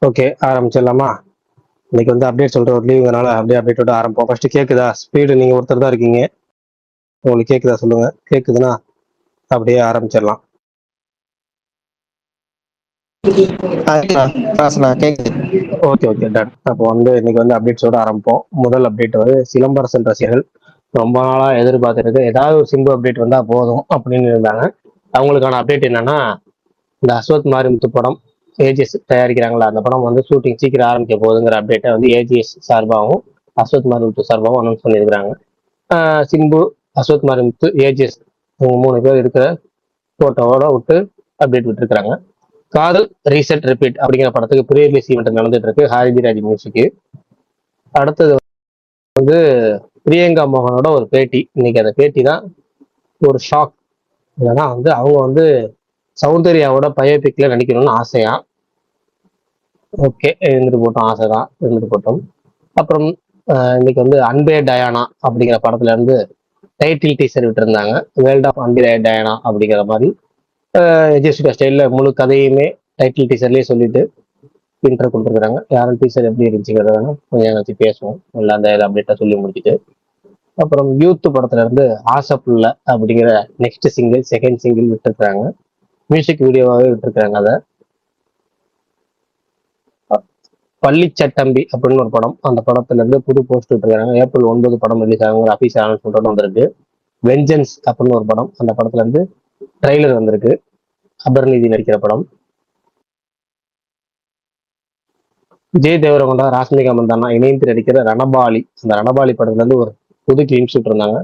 Okay, ஆரம்பிச்சிடலாமா? இன்னைக்கு வந்து update சொல்லிட்டு ஒரு லீவுனால அப்படியே அப்டேட்டோட ஆரம்பிப்போம். ஃபர்ஸ்ட் கேக்குதா? ஸ்பீடு நீங்க ஒருத்தர் தான் இருக்கீங்க. உங்களுக்கு கேக்குதா சொல்லுங்க. கேக்குதுன்னா அப்படியே ஆரம்பிச்சிடலாம். Okay okay done. அப்போ வந்து இன்னைக்கு வந்து அப்டேட்ஸோட ஆரம்பிப்போம். முதல் அப்டேட் வந்து சிலம்பரசன் ரசிகர்கள் ரொம்ப நாளா எதிர்பார்த்துருக்கு ஏதாவது ஒரு சிம்பு அப்டேட் வந்தா போதும் அப்படின்னு இருந்தாங்க. அவங்களுக்கான அப்டேட் என்னன்னா, இந்த அஸ்வத் மாரிமுத்து படம் ஏஜிஎஸ் தயாரிக்கிறாங்களா, அந்த படம் வந்து ஷூட்டிங் சீக்கிரம் ஆரம்பிக்க போகுதுங்கிற அப்டேட்டை வந்து ஏஜிஎஸ் சார்பாகவும் அஸ்வத் மாரிமுத்து சார்பாகவும் அனௌன்ஸ் பண்ணியிருக்கிறாங்க. சிம்பு, அஸ்வத் மாரிமுத்து, ஏஜிஎஸ் இவங்க 3 பேர் இருக்கிற போட்டோவோட விட்டு அப்டேட் விட்டுருக்காங்க. காதல் ரீசெட் ரிப்பீட் அப்படிங்கிற படத்துக்கு ப்ரீ ரிலீஸ் ஈவெண்ட் நடந்துட்டு இருக்கு ஹாரிஜிராஜ் மியூசிக்கு. அடுத்தது வந்து பிரியங்கா மோகனோட ஒரு பேட்டி. இன்னைக்கு அந்த பேட்டி தான் ஒரு ஷாக். ஏன்னா வந்து அவங்க வந்து சௌந்தர்யாவோட பயோபிக்ல நடிக்கணும்னு ஆசையா. ஓகே, இருந்துட்டு போட்டோம், ஆசைதான், இருந்துட்டு போட்டோம். அப்புறம் இன்னைக்கு வந்து அன்பே டயானா அப்படிங்கிற படத்துல இருந்து டைட்டில் டீசர் விட்டு இருந்தாங்க. வேர்ல்ட் ஆஃப் அன்பே டயானா அப்படிங்கிற மாதிரி ஜெசிகா ஸ்டைல்ல முழு கதையுமே டைட்டில் டீசர்லயே சொல்லிட்டு இன்டர் கொடுத்துருக்காங்க. யாரும் டீசர் எப்படி இருந்துச்சுங்கிறத கொஞ்சம் வச்சு பேசுவோம். இல்லை அந்த அப்டேட்டா சொல்லி முடிச்சுட்டு அப்புறம் யூத் படத்துல இருந்து ஆசைப்புள்ள அப்படிங்கிற நெக்ஸ்ட் சிங்கிள், செகண்ட் சிங்கிள் விட்டுருக்காங்க. மியூசிக் வீடியோவாகவே விட்டுருக்காங்க. அதை பள்ளிச்சட்டம்பி அப்படின்னு ஒரு படம், அந்த படத்துல இருந்து புது போஸ்ட் விட்டுருக்காங்க. ஏப்ரல் 9 படம் ரிலீஸ் ஆகுங்கிற அபிஷியல் அனௌன்ஸ்மெண்ட் வந்திருக்கு. வெஞ்சன்ஸ் அப்படின்னு ஒரு படம், அந்த படத்துல இருந்து ட்ரெய்லர் வந்திருக்கு. அபர்நீதி நடிக்கிற படம். விஜய் தேவரகொண்டா, ராஷ்மிகா மந்தானா இணைந்து நடிக்கிற ரணபாலி, அந்த ரணபாலி படத்துல இருந்து ஒரு புது கிளீன் ஷூட் இருந்தாங்க.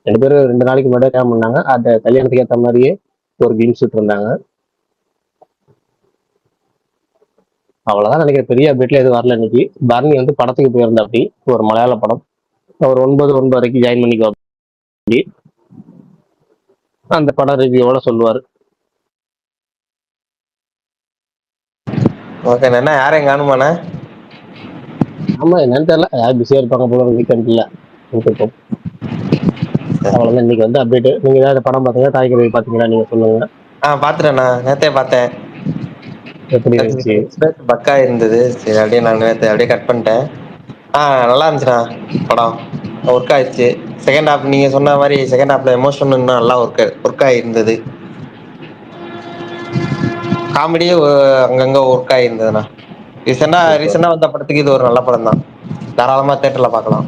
2 பேரும் 2 நாளைக்கு முன்னாடி கல்யாணம் பண்ணாங்க. அந்த கல்யாணத்துக்கு ஏற்ற மாதிரியே ஒரு கிளீன் ஷூட் இருந்தாங்க. அவ்வளவுதான் நினைக்கிறேன். பெரிய அப்டேட்ல எதுவும் வரல இன்னைக்கு. பரணி வந்து படத்துக்கு போயிருந்தா அப்படி ஒரு மலையாள படம். அவர் 9 வரைக்கும் ஜாயின் பண்ணிக்கோ அப்படி அந்த படம் ரிவ்யூவோட சொல்லுவார். ஓகே, என்ன யாரையும் காணுமாண்ணே? ஆமா, என்னன்னு தெரியல, யாரும் பிஸியா இருப்பாங்க போல வீக்கெண்ட்ல. இருக்கும். அவ்வளவுதான் இன்னைக்கு வந்து அப்டேட். நீங்க ஏதாவது படம் பார்த்தீங்கன்னா, தாய்க்கு பாத்தீங்களா, நீங்க சொல்லுங்க. பாத்துட்டேண்ணா, நேத்தே பார்த்தேன். எப்படி இருந்துச்சு? பக்கா இருந்தது. சரி, அப்படியே நான் நேற்று அப்படியே கட் பண்ணிட்டேன். நல்லா இருந்துச்சுண்ணா படம். ஒர்க் ஆயிடுச்சு. செகண்ட் ஹாஃப் நீங்க சொன்ன மாதிரி செகண்ட் ஹாஃப்ல எமோஷன் இன்னும் நல்லா ஒர்க் ஆகிருந்தது. காமெடியும் அங்கங்க ஒர்க் ஆகிருந்ததுண்ணா. ரீசெண்டா வந்த படத்துக்கு இது ஒரு நல்ல படம் தான். தாராளமா தியேட்டர்ல பார்க்கலாம்.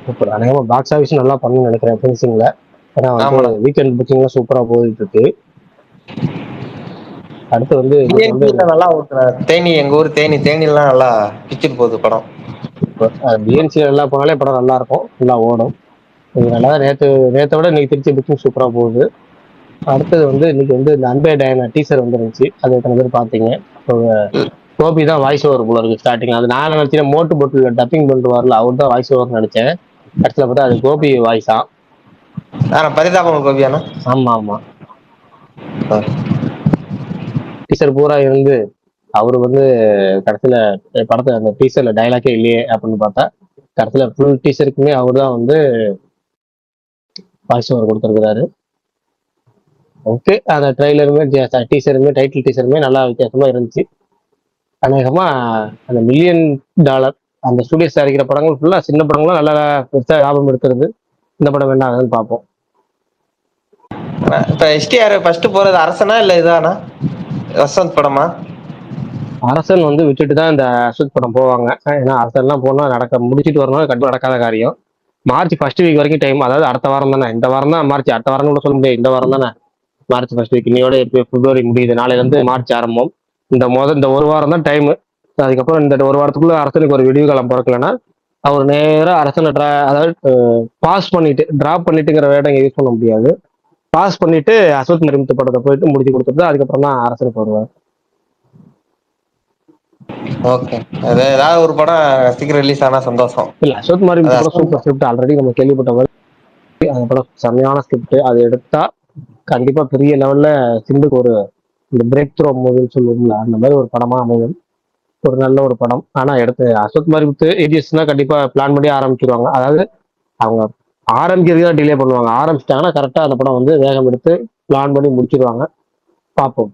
சூப்பர். அநேகமா பாக்ஸ் ஆஃபீஸ் நல்லா பண்ணணும்னு நினைக்கிறேன் ஃபினிஷிங்ல. ஏன்னா வந்து ஆமாண்ணா. வீக்கெண்ட் புக்கிங்லாம் சூப்பரா போயிட்டு இருக்கு. அடுத்து வந்து இன்னைக்கு வந்து நல்லா ஓட்டுறாரு. தேனி, எங்க ஊர் தேனிலாம் நல்லா பிச்சுட்டு போகுது படம். பிஎன்சி நல்லா போனாலே படம் நல்லா இருக்கும், நல்லா ஓடும். இது நல்லா நேற்றை விட இன்னைக்கு திருச்சி புக்கிங் சூப்பரா போகுது. அடுத்தது வந்து இன்னைக்கு வந்து இந்த அன்பே டயானா டீசர் வந்துருந்துச்சு. அது எத்தனை பேர் பார்த்தீங்க? கோபி தான் வாய்ஸ் ஓவர் போல இருக்கு ஸ்டார்டிங். அது நான் நினைச்சேன் மோட்டு போட்டு டப்பிங் பண்ணிட்டு வரல, அவர் தான் வாய்ஸ் ஓவர் நினைச்சேன். கடைசியில் பார்த்தா அது கோபி வாய்ஸா. பரிதாபம் கோபியாண்ணா. ஆமா ஆமா. டீசர் பூரா இருந்து அவரு வந்து கடைசியில படத்துல அந்த டீசர்ல டைலாக்கே இல்லையே அப்படின்னு பார்த்தா கடைசியில ஃபுல் டீசருக்குமே அவர் தான் வந்து வாய்ஸ் ஓவர் கொடுத்துருக்கிறாரு. ஓகே, அந்த ட்ரெய்லருமே டீசருமே டைட்டில் டீசருமே நல்லா வித்தியாசமா இருந்துச்சு. அநேகமா அந்த $1,000,000 அந்த ஸ்டுடியோஸ் தயாரிக்கிற படங்கள் ஃபுல்லா சின்ன படங்களும் நல்லா பெருசா லாபம் எடுக்கிறது. இந்த படம் வேண்டாம் பார்ப்போம். இப்ப எஸ்டிஆர் ஃபர்ஸ்ட் போறது அரசனா இல்ல இதானா வசந்த் படமா? அரசன் வந்து விட்டுட்டு தான் இந்த அஸ்வத் படம் போவாங்க. ஏன்னா அரசன்லாம் போனா முடிச்சுட்டு வரணும், கண்டிப்பா நடக்காத காரியம். மார்ச் ஃபர்ஸ்ட் வீக் வரைக்கும் டைம், அதாவது அடுத்த வாரம் தானே, இந்த வாரம் தான் மார்ச், அடுத்த வாரம் கூட சொல்ல முடியாது, இந்த வாரம் தானே மார்ச் ஃபர்ஸ்ட் வீக். இன்னையோட பிப்ரவரி முடியுது, நாளையில இருந்து மார்ச் ஆரம்பம். இந்த ஒரு வாரம் தான் டைம். அதுக்கப்புறம் இந்த ஒரு வாரத்துக்குள்ள அரசனுக்கு ஒரு விடிவு காலம் பிறக்கலன்னா அவர் நேரம் அரசனை அதாவது பாஸ் பண்ணிட்டு டிராப் பண்ணிட்டுங்கிற வேடம் இங்க யூஸ் பண்ண முடியாது. பாஸ் பண்ணிட்டு அஸ்வத் மரிமுத்து படத்தை போயிட்டு முடிச்சு கொடுத்துட்டு அதுக்கப்புறம் தான் அரசனுக்கு வருவார். ஓகே, அது ஏதாவது ஒரு படம் சீக்கிரம் ரிலீஸ் ஆனா சந்தோஷம். இல்ல, அஸ்வத் மரிமுத்து படம் சூப்பர் ஸ்கிரிப்ட், ஆல்ரெடி நம்ம கேள்விப்பட்ட மாதிரி அந்த படம் செம்மையான ஸ்கிரிப்ட். அது எடுத்தா கண்டிப்பா பெரிய லெவல்ல சிந்துக்கு ஒரு இந்த பிரேக் த்ரோ மூவின்னு சொல்லுவோம்ல, அந்த மாதிரி ஒரு படமா அமையும். ஒரு நல்ல ஒரு படம். ஆனா எடுத்து அஸ்வத் மரிமுத்து ஏஜிஎஸ்னா கண்டிப்பா பிளான் பண்ணி ஆரம்பிச்சிருவாங்க. அதாவது அவங்க ஆரம்பிக்கிறதுக்கு தான் டிலே பண்ணுவாங்க. ஆரம்பிச்சிட்டாங்கன்னா கரெக்டா அந்த படம் வந்து வேகம் எடுத்து பிளான் பண்ணி முடிச்சிருவாங்க. பார்ப்போம்.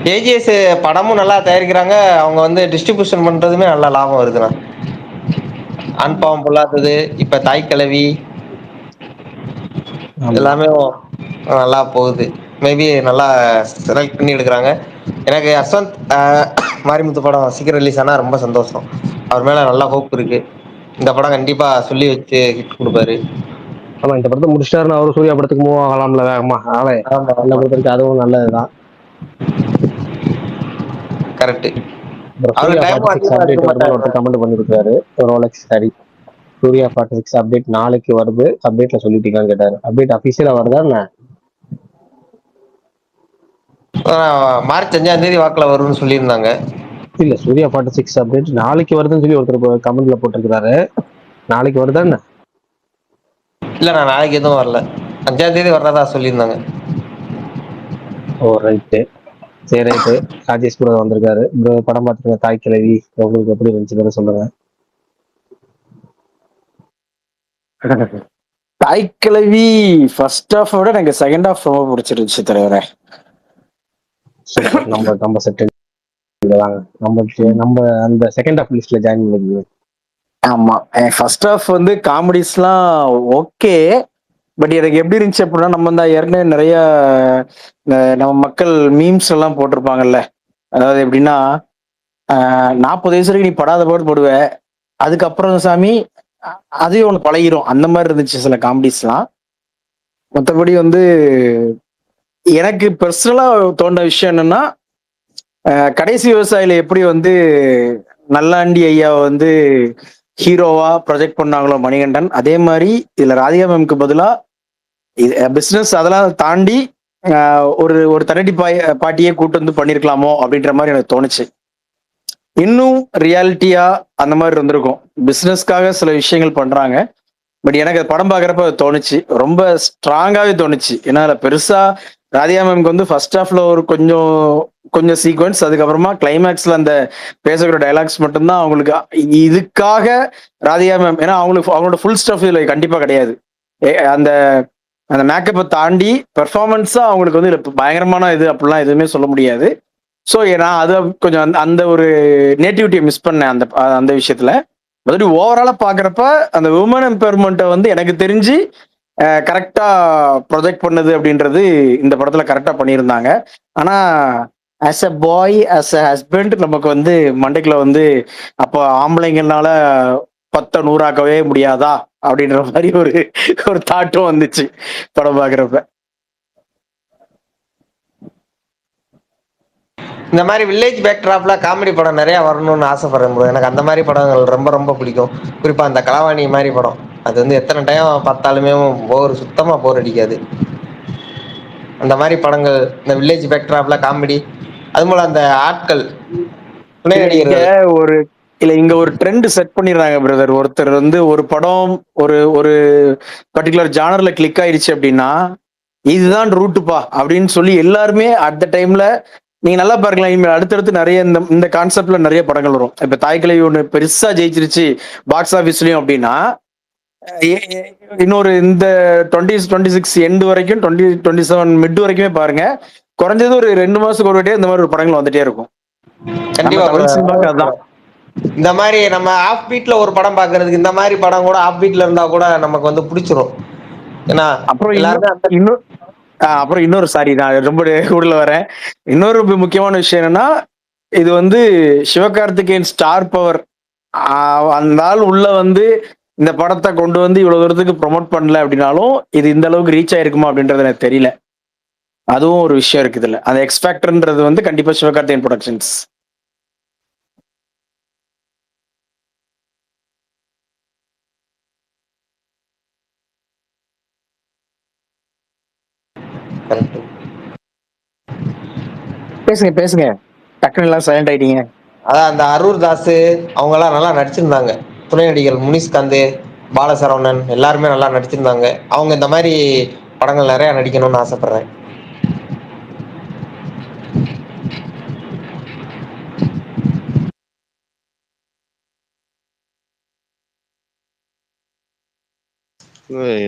ஏஜிஎஸ் படமும் நல்லா தயாரிக்கிறாங்க. அவங்க வந்து டிஸ்ட்ரிபியூஷன் பண்றதுமே நல்ல லாபம் வருதுண்ணா. ஆண் பாவம் பொல்லாதது, இப்ப தாய் கிழவி ஆமா. எல்லாமே நல்லா போகுது. மேபி நல்லா செலக்ட் பண்ணி எடுக்குறாங்க. எனக்கு யஷ்வந்த் மாரிமுத்து படம் சீக்கிரம் ரிலீஸ் ஆனா ரொம்ப சந்தோஷம். அவர் மேல நல்லா ஹோப் இருக்கு. இந்த படம் கண்டிப்பா சொல்லி வச்சு ஹிட் குடுப்பாரு. ஆமா, இந்த படத்தை முடிச்சிட்டாருன்னு அவரு சூர்யா படத்துக்கு மூவ் ஆகலாம்ல வேகமா. அதனால ஆமா, என்ன ஆமா. பொறுத்த வரைக்கும் அதுவும் நல்லதுதான். கரெக்ட். அப்புறம் சூர்யா அவருக்கு டைமும் 46 அதிகமா இருக்க அப்டேட் வருதுன்னு மாட்டாரு. ஒருத்தர் கமெண்ட் பண்ணிருக்காரு. ரோலெக்ஸ் ஹரி, சூர்யா 46 அப்டேட் நாளைக்கு வருது, அப்டேட்ல சொல்லிட்டீங்கன்னு கேட்டாரு. அப்டேட் அபிஷியலா வருதா என்ன? மார்ச் 5ஆம் தேதி வாக்குல வரும்னு சொல்லியிருந்தாங்க. இல்ல, சூர்யா 46 அப்டேட் நாளைக்கு வருதுன்னு சொல்லி ஒருத்தர் கமெண்ட்ல போட்டிருக்கிறாரு. நாளைக்கு வருதா என்ன? இல்லண்ணா, நாளைக்கு எதுவும் வரல. 5ஆம் தேதி வர்றதா சொல்லியிருந்தாங்க. ஓ ரைட்டு, சரி ரைட்டு. ராஜேஷ் கூட வந்திருக்காரு. இந்த படம் பார்த்துருங்க, தாய் கிழவி, உங்களுக்கு எப்படி இருந்துச்சுன்னு சொல்லுங்க. தாய்க்கிழவி ஃபர்ஸ்ட் ஹாஃப் விட எனக்கு செகண்ட் ஹாஃப் ரொம்ப பிடிச்சிருந்துச்சு தலைவரே. சூப்பர். நம்ம நம்ம செட் வாங்க, நம்ம அந்த செகண்ட் ஹாஃப் லிஸ்ட்ல ஜாயின் பண்ணிக்கோங்க. ஆமா, ஃபர்ஸ்ட் ஹாஃப் வந்து காமெடிஸ்லாம் ஓகே. பட் எனக்கு எப்படி இருந்துச்சு அப்படின்னா, நம்ம இந்த ஏற்கனவே நிறைய நம்ம மக்கள் மீம்ஸ் எல்லாம் போட்டிருப்பாங்கல்ல. அதாவது எப்படின்னா, 40 வயசு வரைக்கும் நீ படாத பாடு போடுவ, அதுக்கப்புறம் சாமி அதையும் ஒன்று பழகிரும். அந்த மாதிரி இருந்துச்சு சில காமெடிஸ்லாம். மற்றபடி வந்து எனக்கு பர்சனலா தோன்ற விஷயம் என்னன்னா, கடைசி விவசாயில எப்படி வந்து நல்லாண்டி ஐயாவை வந்து ஹீரோவா ப்ரொஜெக்ட் பண்ணாங்களோ மணிகண்டன், அதே மாதிரி இதுல ராதிகா மேம்க்கு பதிலா பிசினஸ் அதெல்லாம் தாண்டி ஒரு ஒரு தனடி பாட்டியே கூட்டு வந்து பண்ணிருக்கலாமோ அப்படின்ற மாதிரி எனக்கு தோணுச்சு. இன்னும் ரியாலிட்டியா அந்த மாதிரி இருந்திருக்கும். பிசினஸ்க்காக சில விஷயங்கள் பண்றாங்க. பட் எனக்கு அது படம் பார்க்குறப்ப அது தோணுச்சு, ரொம்ப ஸ்ட்ராங்காவே தோணுச்சு. ஏன்னா அதுல பெருசா ராதிகா மேம்க்கு வந்து ஃபர்ஸ்ட் ஹாஃப்ல ஒரு கொஞ்சம் கொஞ்சம் சீக்வன்ஸ், அதுக்கப்புறமா கிளைமேக்ஸ்ல அந்த பேசக்கூடிய டைலாக்ஸ் மட்டும்தான் அவங்களுக்கு. இதுக்காக ராதிகா மேம், ஏன்னா அவங்களுக்கு அவங்களோட ஃபுல் ஸ்டஃப் இதுல கண்டிப்பா கிடையாது. அந்த அந்த மேக்கப்பை தாண்டி பெர்ஃபார்மன்ஸா அவங்களுக்கு வந்து இதுல பயங்கரமான இது அப்படிலாம் எதுவுமே சொல்ல முடியாது. ஸோ நான் அதை கொஞ்சம் அந்த அந்த ஒரு நேட்டிவிட்டியை மிஸ் பண்ணேன் அந்த அந்த விஷயத்துல. மறுபடி ஓவராலா பாக்குறப்ப அந்த உமன் எம்பவர்மெண்ட்டை வந்து எனக்கு தெரிஞ்சு கரெக்டா ப்ரொஜெக்ட் பண்ணது அப்படின்றது இந்த படத்துல கரெக்டா பண்ணியிருந்தாங்க. ஆனா as a bye, as a husband, நமக்கு வந்து மண்டைக்குள்ள வந்து அப்போ ஆம்பளைங்கனால 10 100ஆக்கவே முடியாதா அப்படின்ற மாதிரி ஒரு ஒரு தாட்டும் வந்துச்சு படம் பாக்குறப்ப. இந்த மாதிரி வில்லேஜ் பேக்ட்ராப்ல காமெடி படம் நிறைய வரணும்னு ஆசைப்படுறேன் bro. எனக்கு அந்த மாதிரி படங்கள் ரொம்ப ரொம்ப பிடிக்கும். குறிப்பா அந்த களவாணி மாதிரி படம், அது வந்து எத்தனை டைம் பார்த்தாலுமே சுத்தமா போர் அடிக்காது. அந்த மாதிரி படங்கள், இந்த வில்லேஜ் பேக்ட்ராப்ல காமெடி, அது போல அந்த ஆட்கள் துணை இல்ல இங்க நடிகர்கள். ஒரு இல்ல இங்க ஒரு ட்ரெண்ட் செட் பண்ணிடுறாங்க பிரதர். ஒருத்தர் வந்து ஒரு படம் ஒரு ஒரு பர்டிகுலர் ஜானர்ல கிளிக் ஆயிடுச்சு அப்படின்னா, இதுதான் ரூட்டுப்பா அப்படின்னு சொல்லி எல்லாருமே அட் த டைம்ல நீங்க நல்லா பாருங்களேன். இனிமேல் அடுத்தடுத்து நிறைய இந்த இந்த கான்செப்ட்ல நிறைய படங்கள் வரும். இப்ப தாய்க்கிழவி ஒண்ணு பெருசா ஜெயிச்சிருச்சு பாக்ஸ் ஆபீஸ்லயும் அப்படின்னா, இன்னொரு இந்த 2026 எண்டு வரைக்கும் 2027 மிட் வரைக்குமே பாருங்க, குறைஞ்சது ஒரு 2 மாசத்துக்கு ஒரு வாட்டியே இந்த மாதிரி ஒரு படங்கள் வந்துட்டே இருக்கும். நம்ம கண்டிப்பா bro. தமிழ் சினிமாக்கு அதான். இந்த மாதிரி நம்ம ஆஃப் பீட்ல ஒரு படம் பாக்குறதுக்கு இந்த மாதிரி படம் கூட ஆஃப் பீட்ல இருந்தா கூட நமக்கு வந்து பிடிச்சிரும். ஏன்னா அப்புறம் இன்னும் எல்லாருமே அந்த இன்னும் அப்புறம் இன்னொரு சாரி, நான் ரொம்ப கூடுதல வரேன். இன்னொரு முக்கியமான விஷயம் என்னன்னா, இது வந்து சிவகார்த்திகேயன் ஸ்டார் பவர். அந்த ஆள் உள்ள வந்து இந்த படத்தை கொண்டு வந்து இவ்வளவு தூரத்துக்கு ப்ரொமோட் பண்ணல அப்படின்னாலும், இது இந்த அளவுக்கு ரீச் ஆயிருக்குமா அப்படின்றது எனக்கு தெரியல. அதுவும் ஒரு விஷயம் இருக்குது இல்ல. அந்த எக்ஸ்பேக்டர்ன்றது வந்து கண்டிப்பா சிவகார்த்திகேயன் ப்ரொடக்ஷன்ஸ். பேசுங்க பேசுங்க, டக்குனு எல்லாம் சைலண்ட் ஆயிட்டீங்க. அதான் அந்த அரூர் தாஸ் அவங்க எல்லாம் நல்லா நடிச்சிருந்தாங்க. துணை நடிகர் முனிஷ்காந்த், பாலசரவணன் எல்லாருமே நல்லா நடிச்சிருந்தாங்க. அவங்க இந்த மாதிரி படங்கள் நிறைய நடிக்கணும்னு ஆசைப்படுறேன்.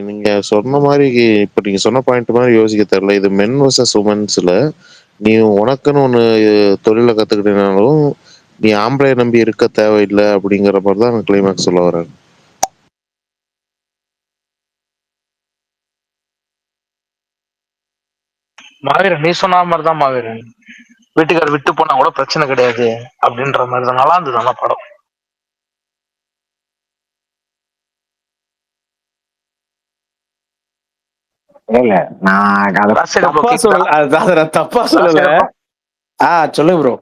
நீங்க சொன்ன மாதிரி இப்ப நீங்க சொன்ன பாயிண்ட் மாதிரி யோசிக்க தெரியல. இது மென் வர்சஸ் உமன்ஸ்ல நீ உனக்குன்னு ஒண்ணு தொழில கத்துக்கிட்டனாலும் நீ ஆம்பளைய நம்பி இருக்க தேவையில்லை அப்படிங்கிற மாதிரிதான் கிளைமேக்ஸ் சொல்ல வர்றாரு. மாவீரன் நீ சொன்ன மாதிரிதான் மாவீரன். வீட்டுக்காரர் விட்டு போனா கூட பிரச்சனை கிடையாது அப்படின்ற மாதிரி தான். நல்லா இருந்தது அந்த படம். இல்ல நான் அத ராசிகா bro தப்பா கேக்குதா? சொல்லல, அத நான் தப்பா சொல்லல. ராசிகா bro, சொல்லுங்க ப்ரோ.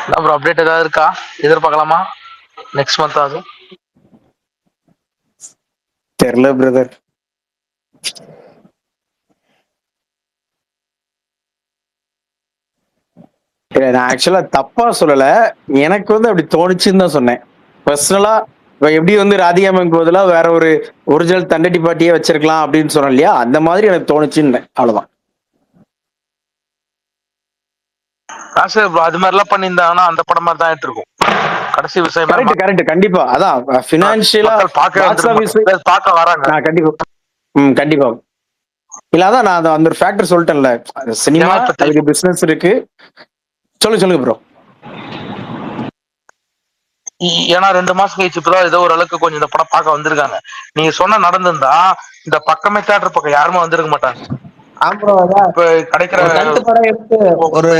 என்ன ப்ரோ அப்டேட் ஏதாவது இருக்கா? எதிர்பார்க்கலாமா நெக்ஸ்ட் மந்த் ஆகும்? தெரியல பிரதர். இல்ல நான் ஆக்சுவலா தப்பா சொல்லல, எனக்கு வந்து அப்படி தோணுச்சுன்னு தான் சொன்னேன். பர்சனலா இப்ப எப்படி வந்து ராதிகாமனுக்கு பதிலா வேற ஒரு ஒரிஜினல் தண்டட்டி பாட்டியே வச்சிருக்கலாம் அப்படின்னு சொன்னேன் இல்லையா, அந்த மாதிரி எனக்கு தோணுச்சுன்னு அவ்வளவுதான். ராசிகா ப்ரோ அது மாதிரி எல்லாம் பண்ணியிருந்தாங்கன்னா அந்த படம் மாதிரி தான் ஆயிட்டு இருக்கும். கடைசி விஷயமே கரெக்ட் கண்டிப்பா. அதான் பினான்சியலா மக்கள் பார்க்கவே பாக்ஸ் ஆபீஸ் பார்க்க வராங்க. கண்டிப்பா. கண்டிப்பா. இல்ல அதான் நான் அந்த ஒரு ஃபேக்டர் சொல்லிட்டேன்ல, சினிமா ஏன்னா இப்ப அதுக்கு பிசினஸ் இருக்கு. சொல்லுங்க ப்ரோ. ஏன்னா 2 மாசம் கழிச்சு இப்பதான் ஏதோ ஒரு அளவுக்கு கொஞ்சம் இந்த படம் பார்க்க வந்திருக்காங்க. நீங்க சொன்ன நடந்திருந்தா இந்த பக்கமே தேட்டர் பக்கம் யாருமே வந்திருக்க மாட்டாங்க. இப்ப கிடைக்கிற ஒரு கல்ட்டு படம் எடுத்து ஒரு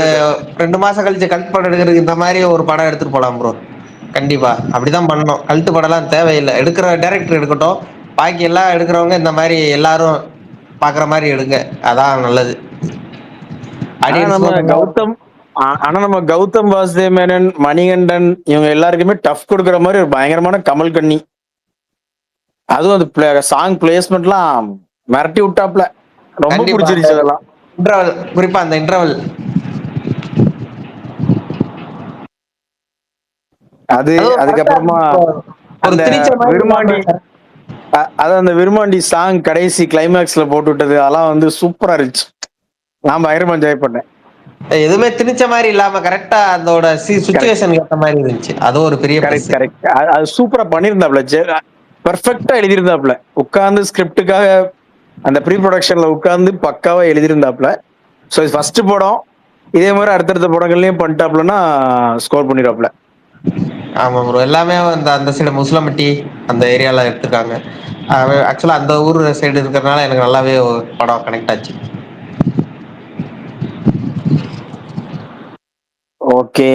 2 மாசம் கழிச்சு கல்ட் படம் எடுக்கிறதுக்கு இந்த மாதிரி ஒரு படம் எடுத்துட்டு போலாம் ப்ரோ. கண்டிப்பா அப்படிதான் பண்ணணும். கல்ட்டு படம்லாம் தேவையில்லை. எடுக்கிற டைரக்டர் எடுக்கட்டும், பாக்கி எல்லாம் எடுக்கிறவங்க இந்த மாதிரி எல்லாரும் பாக்குற மாதிரி எடுங்க, அதான் நல்லது. நம்ம கௌதம் வாசுதேவ் மேனன், மணிகண்டன் இவங்க எல்லாருக்குமே டஃப் கொடுக்குற மாதிரி ஒரு பயங்கரமான கமல் கண்ணி. அதுவும் அந்த சாங் பிளேஸ்மெண்ட்லாம் மிரட்டி விட்டாப்ல. ரொம்ப பிடிச்சிருச்சு அதெல்லாம். இன்டர்வல், குறிப்பா அந்த இன்டர்வல் அது அதுக்கப்புறமா அந்த விருமாண்டி, அந்த விருமாண்டி சாங் கடைசி கிளைமேக்ஸ்ல போட்டு விட்டது அதெல்லாம் வந்து சூப்பரா இருந்துச்சு. நான் பயங்கரமா என்ஜாய் பண்ணேன். எதுவுமே திணிச்ச மாதிரி இல்லாம கரெக்டா அதோட சிச்சுவேஷன் ஏத்த மாதிரி இருந்துச்சு. அது ஒரு பெரிய கரெக்ட். அது சூப்பரா பண்ணியிருந்தாப்ல, பெர்ஃபெக்ட்டா எழுதியிருந்தாப்ல. உட்கார்ந்து ஸ்கிரிப்டுக்காக அந்த ப்ரீ ப்ரொடக்ஷன்ல உட்கார்ந்து பக்காவா எழுதியிருந்தாப்ல. ஸோ இது ஃபர்ஸ்ட் படம், இதே மாதிரி அடுத்தடுத்த படங்கள்லயும் பண்ணிட்டாப்லன்னா ஸ்கோர் பண்ணிடுவாப்ல. ஆமா ப்ரோ, எல்லாமே அந்த சைடு முஸ்லம்பட்டி அந்த ஏரியால எடுத்துருக்காங்க. ஆக்சுவலா அந்த ஊர் சைடு இருக்கிறதுனால எனக்கு நல்லாவே படம் கனெக்ட் ஆச்சு. ஓகே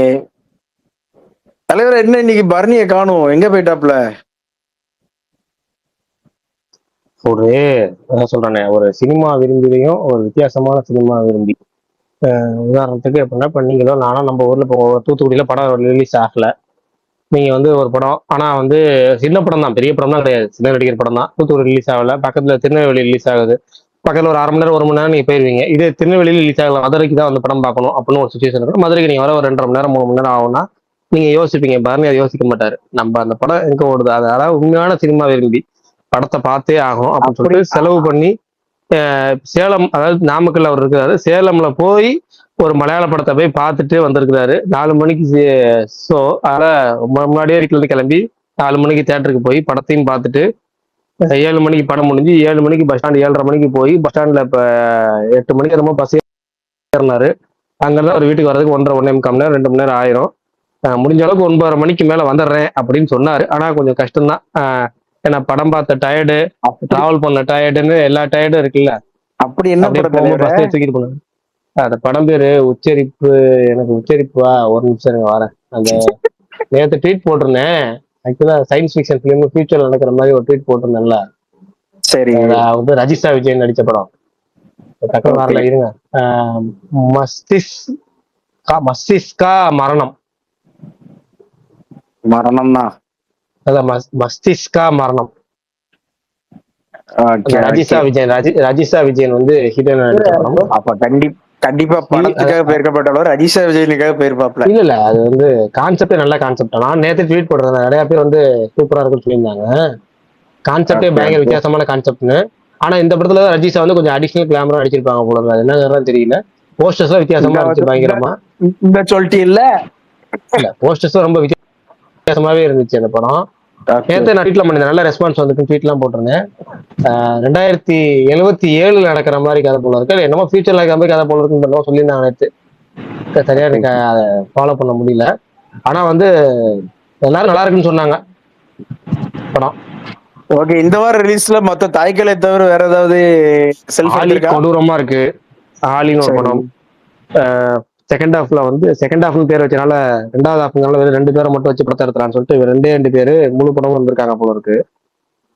தலைவர், என்ன இன்னைக்கு பரணியை காணும், எங்க போயிட்டாப்ல? ஒரு என்ன சொல்றேனே, ஒரு சினிமா விரும்பிலையும் ஒரு வித்தியாசமான சினிமா விரும்பி. உதாரணத்துக்கு எப்படின்னா, இப்போ நீங்களோ நானும் நம்ம ஊர்ல இப்போ தூத்துக்குடியில படம் ரிலீஸ் ஆகல. நீங்க வந்து ஒரு படம், ஆனா வந்து சின்ன படம் தான், பெரிய படம் தான் கிடையாது, சின்ன நடிகர் படம் தான். தூத்துக்குடி ரிலீஸ் ஆகல, பக்கத்துல திருநெல்வேலி ரிலீஸ் ஆகுது. பக்கத்துல ஒரு 1/2 மணி நேரம் 1 மணி நேரம் நீங்க போயிருவீங்க. இது திருநெல்வேலியில் ரிலீஸ் ஆகலாம், மதுரைக்கு தான் வந்து படம் பார்க்கணும் அப்படின்னு ஒரு சுச்சுவேஷன் இருக்கும். மதுரைக்கு நீங்க வர ஒரு 2.5 மணி நேரம் 3 மணி நேரம் ஆகும்னா நீங்க யோசிப்பீங்க. பரணி அதை யோசிக்க மாட்டாரு. நம்ம அந்த படம் எங்க ஓடுது, அதாவது உண்மையான சினிமா விரும்பி படத்தை பார்த்தே ஆகும் அப்படின்னு சொல்லிட்டு செலவு பண்ணி சேலம், அதாவது நாமக்கல் அவர் இருக்கிறாரு, சேலம்ல போய் ஒரு மலையாள படத்தை போய் பார்த்துட்டு வந்திருக்கிறாரு. 4 மணிக்கு ஷோ. அதனால முன்னாடியே வீட்டுல இருந்து கிளம்பி 4 மணிக்கு தேட்டருக்கு போய் படத்தையும் பார்த்துட்டு 7 மணிக்கு படம் முடிஞ்சு 7 மணிக்கு பஸ் ஸ்டாண்ட், 7:30 மணிக்கு போய் பஸ் ஸ்டாண்ட்ல இப்ப 8 மணிக்கு என்னமோ பஸ் ஏறினாரு. அங்கிருந்து ஒரு வீட்டுக்கு வர்றதுக்கு 1.5 மணி நேரம் 2 மணி நேரம் ஆயிரும். முடிஞ்ச அளவுக்கு 9:30 மணிக்கு மேல வந்துடுறேன் அப்படின்னு சொன்னாரு. ஆனா கொஞ்சம் கஷ்டம்தான். ஏன்னா படம் பார்த்த டயர்டு, டிராவல் பண்ண டயர்டுன்னு எல்லா டயர்டும் இருக்குல்ல. அப்படி என்ன பஸ் தூக்கிட்டு போனாரு. அந்த படம் பேரு உச்சரிப்பு, எனக்கு உச்சரிப்பா, ஒரு நிமிஷம் இருங்க வரேன். அந்த நேற்று ட்வீட் போட்டிருந்தேன். ஆக்சுவலா சயின்ஸ் ஃபிக்ஷன் பிலிம் ஃபியூச்சர்ல நடக்கிற மாதிரி ஒரு ட்வீட் போட்டிருந்தேன்ல. சரி, வந்து ரஜிஷா விஜயன் நடிச்ச படம். டக்குனு வரல, இருங்க. மஸ்திஷ்கா மரணம். மரணம் தான். அதான் மஸ்திஷ்கா மரணம். ரஜிஷா விஜயன், ரஜிஷா விஜயன் வந்து ஹீரோயின் நடிச்ச படம். அப்ப கண்டிப்பா படத்துக்காக பெயர்க்கப்பட்டவர் ரஜிஷா விஜயனுக்காக பெயர்ப்பாப்ல. இல்ல அது வந்து கான்செப்டே நல்ல கான்செப்ட். நான் நேற்று ட்வீட் போடுறேன், நிறைய பேர் வந்து சூப்பரா இருக்குன்னு சொல்லியிருந்தாங்க. கான்செப்டே பயங்கர வித்தியாசமான கான்செப்ட்னு. ஆனா இந்த படத்துல ரஜிஷா வந்து கொஞ்சம் அடிஷனல் கிளாமரா அடிச்சிருப்பாங்க போல இருக்கு. அது என்ன தெரியல. போஸ்டர்ஸ் வித்தியாசமா இருந்துச்சு, பயங்கரமா. இந்த சொல்லிட்டு இல்ல போஸ்டர்ஸ் ரொம்ப வித்தியாசமாவே இருந்துச்சு அந்த படம். நேற்று நான் ட்வீட்ல பண்ணியிருந்தேன், நல்ல ரெஸ்பான்ஸ் வந்துட்டு ட்வீட்லாம் போட்டிருந்தேன். 2077 நடக்கிற மாதிரி கதை போல இருக்கு, என்னமோ ஃபியூச்சர்ல இருக்கிற மாதிரி கதை போல இருக்குன்னு சொல்லியிருந்தாங்க நேற்று. சரியா எனக்கு அதை ஃபாலோ பண்ண முடியல. ஆனா வந்து எல்லாரும் நல்லா இருக்குன்னு சொன்னாங்க படம். ஓகே, இந்த வாரம் ரிலீஸ்ல மொத்த தாய்க்கலை தவிர வேற ஏதாவது செல்ஃப் ஆலி எடுத்திருக்கா? கொடூரமா இருக்கு. ஆலின்னு ஒரு படம். செகண்ட் ஹாஃப்ல வந்து செகண்ட் ஹாஃப்னு பேர் வச்சனால ரெண்டாவது ஹாஃப்னால வெறும் 2 பேரை மட்டும் வச்சு படத்தை எடுத்துறான்னு சொல்லிட்டு இவர் 2 பேரு முழு படமும் வந்திருக்காங்க போல இருக்கு.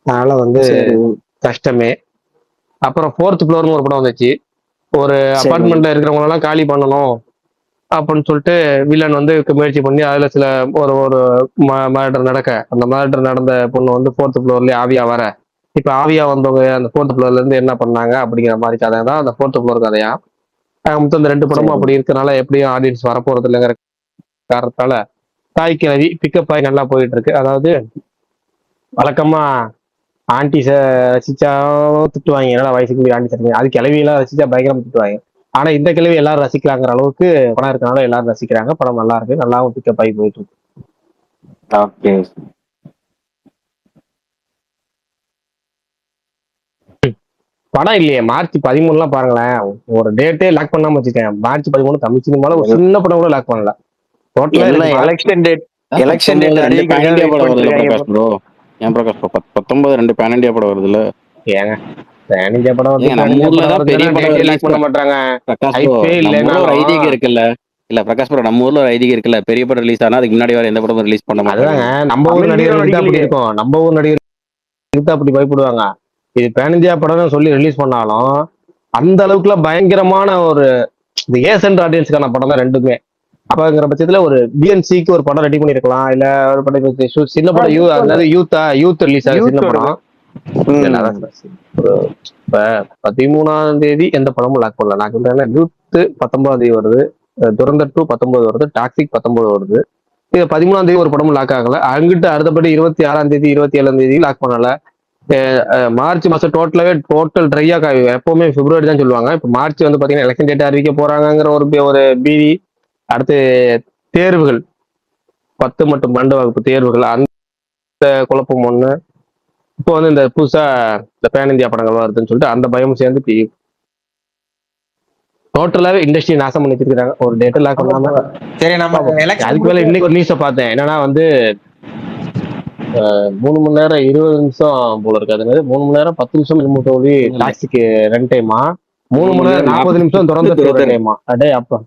அதனால வந்து சரி கஷ்டமே. அப்புறம் 4th ஃப்ளோர்னு ஒரு படம் வந்துச்சு. ஒரு சரி அபார்ட்மெண்ட்ல இருக்கிறவங்க எல்லாம் காலி பண்ணணும் அப்படின்னு சொல்லிட்டு வில்லன் வந்து முயற்சி பண்ணி அதுல சில ஒரு ஒரு மர்டர் நடக்க, அந்த மர்டர் நடந்த பொண்ணு வந்து 4th ஃப்ளோர்லயே ஆவியா வர, இப்ப ஆவியா வந்தவங்க அந்த 4th ஃப்ளோர்ல இருந்து என்ன பண்ணாங்க அப்படிங்கிற மாதிரி கதை தான் அந்த 4th ஃப்ளோர் கதையா. மொத்தம் இந்த 2 படமும் சரி அப்படி இருக்கனால எப்படியும் ஆடியன்ஸ் வரப்போறது இல்லைங்கிற காரணத்தால தாய் கிழவி பிக்கப் ஆகி நல்லா போயிட்டு இருக்கு. அதாவது வழக்கமா ஆன்டிஸ ரசிச்சா திட்டுவாங்க, என்னடா வயசுக்கு போய் ஆண்டி ரசிங்க, அது கிழவியெல்லாம் ரசிச்சா பயங்கரமா திட்டுவாங்க. ஆனா இந்த கிழவி எல்லாரும் ரசிக்கலாங்கிற அளவுக்கு படம் இருக்கனால எல்லாரும் ரசிக்கிறாங்க. படம் நல்லா இருக்கு, நல்லாவும் பிக்கப் ஆகி போயிட்டு இருக்கு. ஓகே. படம் இல்லையே, மார்ச் 13 பாருங்களேன், ஒரு டேட்டே லாக் பண்ணாம வச்சுக்கேன். மார்ச் 13 தமிழ் சினிமால ஒரு சின்ன படம் கூட லாக் பண்ணல. டோட்டலா எல்லாம் எனக்கு எலெக்ஷன் டேட் 19 ரெண்டு பேன் இண்டியா படம் வருதுல்ல அறிவிக்கிறதுக்காக பிரகாஷ் ப்ரோ. ஏன் பிரகாஷ் ப்ரோ 19 2 பேன் இண்டியா படம் வருதுல்ல? ஏங்க பேனிந்தியா படம் வருது, ஏங்க நம்ம பேனிந்தியா ஊர்ல படம் தான் பெரிய வருதுன்னா படம் டேட்டே லாக் ரிலீஸ் பண்ண மாட்டாங்க. பிரகாஷ் ப்ரோ, ஐப்பே நம்ம ஊர்ல ஒரு இல்லைனாலும் ஐதீகம் இருக்குல்ல. இல்ல பிரகாஷ் ப்ரோ, நம்ம ஊர்ல ஒரு ஐதீகம் இருக்குல்ல, பெரிய படம் ரிலீஸ் ஆனா அதுக்கு முன்னாடி வர எந்த படமும் ரிலீஸ் பண்ண மாட்டாங்க. அதுதாங்க நம்ம ஊர் தமிழ் ஹீரோ நடிகர்களுக்கு தான் அப்படி நடிக்கலையே. இருக்கும். நம்ம ஊர் நடிகர்களுக்கு தான் அப்படி பயப்படுவாங்க. இது பேனிந்தியா படம்னு சொல்லி ரிலீஸ் பண்ணாலும் அந்த அளவுக்குலாம் பயங்கரமான ஒரு இந்த ஏசென்ட் ஆடியன்ஸ்க்கான படம் தான் ரெண்டுமே. அப்பங்கிற பட்சத்துல ஒரு பிஎன்சிக்கு ஒரு படம் ரெடி பண்ணிருக்கலாம், இல்ல ஒரு படம் சின்ன படம் அதாவது யூத் ரிலீஸ் ஆகுது சின்ன படம். இல்ல அதான் இப்ப 13ஆம் எந்த படமும் லாக் பண்ணல. நான் சொல்றேன் யூத் 19 வருது, துரந்தர் 2 19 வருது, டாக்ஸிக் 19 வருது. இது 13ஆம் ஒரு படமும் லாக் ஆகல. அங்கிட்டு அடுத்தபடி 26ஆம் 27ஆம் லாக் பண்ணல. மார்ச் மாசம் டோட்டல் ட்ரையா எப்பவுமே பிப்ரவரி தான் சொல்லுவாங்க. இப்ப மார்ச் வந்து பாத்தீங்கன்னா எலெக்ஷன் டேட் அறிவிக்க போறாங்கிற ஒரு பீதி. அடுத்து தேர்வுகள் 10 மற்றும் 12 வகுப்பு தேர்வுகள், அந்த குழப்பம் ஒண்ணு. இப்போ வந்து இந்த புதுசா இந்த பேன் இந்தியா படங்கள் வருதுன்னு சொல்லிட்டு அந்த பயமும் சேர்ந்து டோட்டலாவே இண்டஸ்ட்ரி நாசம் பண்ணி வச்சிருக்காங்க ஒரு டேட் லாக் பண்ணாம. சரி, நம்ம அதுக்கு மேல இன்னைக்கு ஒரு நியூஸை பார்த்தேன், என்னன்னா வந்து 3 மணி நேரம் 20 நிமிஷம் போல இருக்கு. அது 3 மணி நேரம் 10 நிமிஷம் இன்னும் சொல்லி டாக்ஸிக்கு ரன் டைமா, 3 மணி நேரம் 40 நிமிஷம் தொடர்ந்து ரன் டைமா. அடே அப்பா,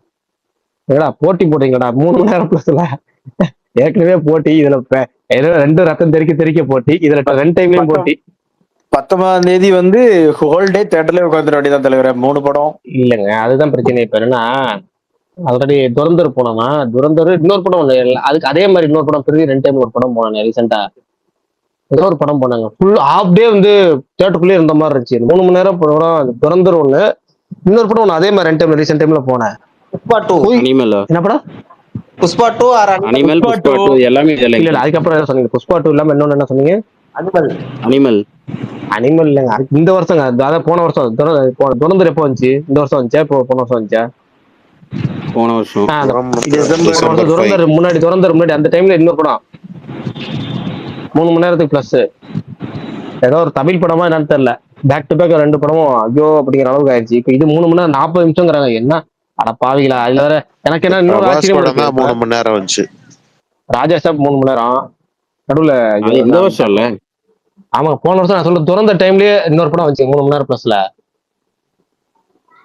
ஏடா போட்டி போட்டீங்கடா 3 மணி நேரம் பிளஸ்ல. ஏற்கனவே போட்டி, இதுல ஏதோ 2 ரத்தம் தெறிக்க போட்டி, இதுல ரன் டைம்லயும் போட்டி. 19ஆம் வந்து ஹோல் டே தியேட்டர்ல உட்காந்துட வேண்டியதான் தலைவர, 3 படம். இல்லைங்க, அதுதான் பிரச்சனை. இப்ப என்னன்னா ஆல்ரெடி துரந்தர் போனோமா, துரந்தர் இன்னொரு படம் ஒண்ணு அதுக்கு அதே மாதிரி இன்னொரு படம் பெரிய 2 டைம் ஒரு படம் போனாங்க ரீசெண்டா. ஏதோ ஒரு படம் போனாங்க, ஃபுல் ஹாஃப் டே வந்து தியேட்டருக்குள்ளே இருந்த மாதிரி இருந்துச்சு. 3 மணி நேரம் படம் துரந்தர் ஒண்ணு, இன்னொரு படம் ஒண்ணு அதே மாதிரி 2 டைம் ரீசெண்ட் டைம்ல போனேன். புஷ்பா 2 அனிமல், என்ன படம்? புஷ்பா 2 ஆர் அனிமல் புஷ்பா 2 எல்லாமே இல்ல இல்ல, அதுக்கப்புறம் என்ன சொன்னீங்க? புஷ்பா 2 இல்லாம இன்னொன்னு என்ன சொன்னீங்க? அனிமல். அனிமல் அனிமல் இல்லைங்க, அதுக்கு இந்த வருஷங்க, அதாவது போன வருஷம். துரந்தர் எப்போ வந்துச்சு? இந்த வருஷம் வந்துச்சா போன வருஷம் வந்துச்சா? போன வருஷம் டிசம்பர். துரந்தர் முன்னாடி அந்த டைம்ல இன்னொரு படம் 3 மணி நேரத்துக்கு பிளஸ், ஏதோ ஒரு தமிழ் படமா என்னன்னு தெரியல. பேக் டு பேக் 2 படமும் ஐயோ அப்படிங்கிற அளவுக்கு ஆயிடுச்சு. இப்ப இது 3 மணி நேரம் 40 நிமிஷங்கிறாங்க. என்ன அட பாவிகளா! அதுல வேற எனக்கு என்ன இன்னொரு ஆச்சரியம் இருக்கு. 3 மணி நேரம் வந்துச்சு. ராஜா சாப் 3 மணி நேரம் நடுவுல. இந்த வருஷம் இல்ல, ஆமா போன வருஷம். நான் சொல்ல துறந்த டைம்லயே இன்னொரு படம் வந்துச்சு 3 மணி நேரம் பிளஸ்ல.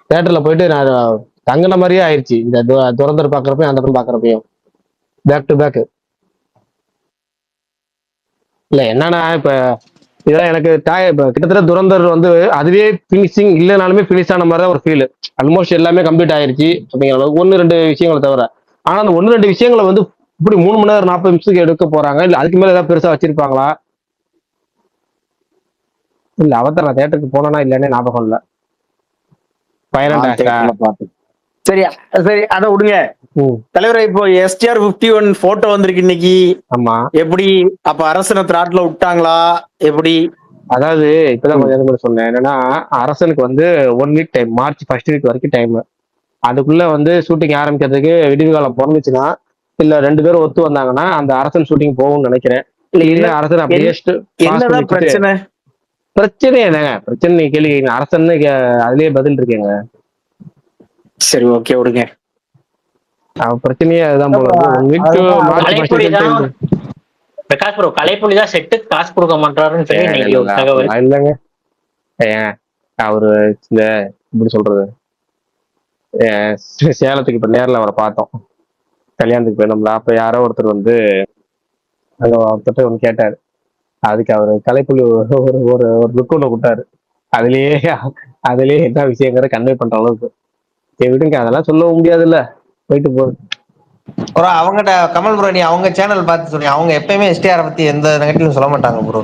தியேட்டர்ல போயிட்டு நான் தங்கின மாதிரியே ஆயிடுச்சு. இந்த துரந்தர் பாக்குறப்பையும் அந்த படம் பாக்குறப்பையும் பேக் டு பேக். இல்ல என்னன்னா இப்ப இதெல்லாம் எனக்கு இப்ப கிட்டத்தட்ட துரந்தர் வந்து அதுவே பினிஷிங் இல்லைனாலுமே பினிஷ் ஆன மாதிரி தான் ஒரு ஃபீல். ஆல்மோஸ்ட் எல்லாமே கம்ப்ளீட் ஆயிருச்சு அப்படிங்கிற அளவுக்கு 1-2 விஷயங்களை தவிர. ஆனா அந்த 1-2 விஷயங்களை வந்து இப்படி 3 மணி நேரம் 40 நிமிஷத்துக்கு எடுக்க போறாங்க. இல்ல அதுக்கு மேல ஏதாவது பெருசா வச்சிருப்பாங்களா? இல்ல அவதார் நான் தியேட்டருக்கு போனா இல்லன்னே ஞாபகம் இல்ல. சரி சரி, அத விடுங்க தலைவரை. இப்போ STR 51 போட்டோ வந்திருக்கு இன்னைக்கு. ஆமா, எப்படி அப்ப அரசனை திராட்ல விட்டாங்களா எப்படி? அதாவது இப்பதான் கொஞ்சம் சொன்னேன், என்னன்னா அரசனுக்கு வந்து 1 week time, March 1st week வரைக்கும் டைம். அதுக்குள்ள வந்து ஷூட்டிங் ஆரம்பிக்கிறதுக்கு விடுவு காலம் பிறந்துச்சுன்னா, இல்ல 2 பேரும் ஒத்து வந்தாங்கன்னா அந்த அரசன் ஷூட்டிங் போகும்னு நினைக்கிறேன். இல்ல இல்லையா அரசன் அப்படியே பாஸ் பண்ணி என்னதான் வச்சுட்டு பிரச்சனை? பிரச்சனை என்னங்க பிரச்சனை நீ கேள்வி அரசன்னு அதுலயே பதில் இருக்கேங்க. சரி, ஓகே, விடுங்க. பிரச்சனையே அதுதான் போல இருக்கு. 1 வீக் மார்ச் ஃபர்ஸ்ட் கலைப்புலி தான் சொல்லிட்டு பிரகாஷ் ப்ரோ, கலைப்புலி தான் செட்டுக்கு காசு கொடுக்க மாட்டாருன்னு சொல்லி இன்னைக்கு ஒரு தகவல். அப்படிலாம் இல்லைங்க. ஏன் அவரு இந்த இப்படி சொல்றது சேலத்துக்கு இப்ப நேரில் அவரை பார்த்தோம், கல்யாணத்துக்கு போயிருந்தோம்ல. அப்ப யாரோ ஒருத்தர் வந்து அங்க ஒருத்தர் ஒன்று கேட்டாரு. அதுக்கு அவர் கலைப்புலி ஒரு ஒரு ஒரு லுக் ஒன்று கொடுத்தாரு. அதுலயே அதுலயே என்ன விஷயங்கிற கன்வே பண்ற அளவுக்கு. சரி விடுங்க, அதெல்லாம் சொல்லவும் முடியாதுல்ல, போயிட்டு போகுது. ப்ரோ அவங்ககிட்ட கமல் ப்ரோ நீ அவங்க சேனல் பார்த்து சொல்லி, அவங்க எப்பயுமே எஸ்டிஆர் பத்தி எந்த நெகட்டிவும் சொல்ல மாட்டாங்க ப்ரோ.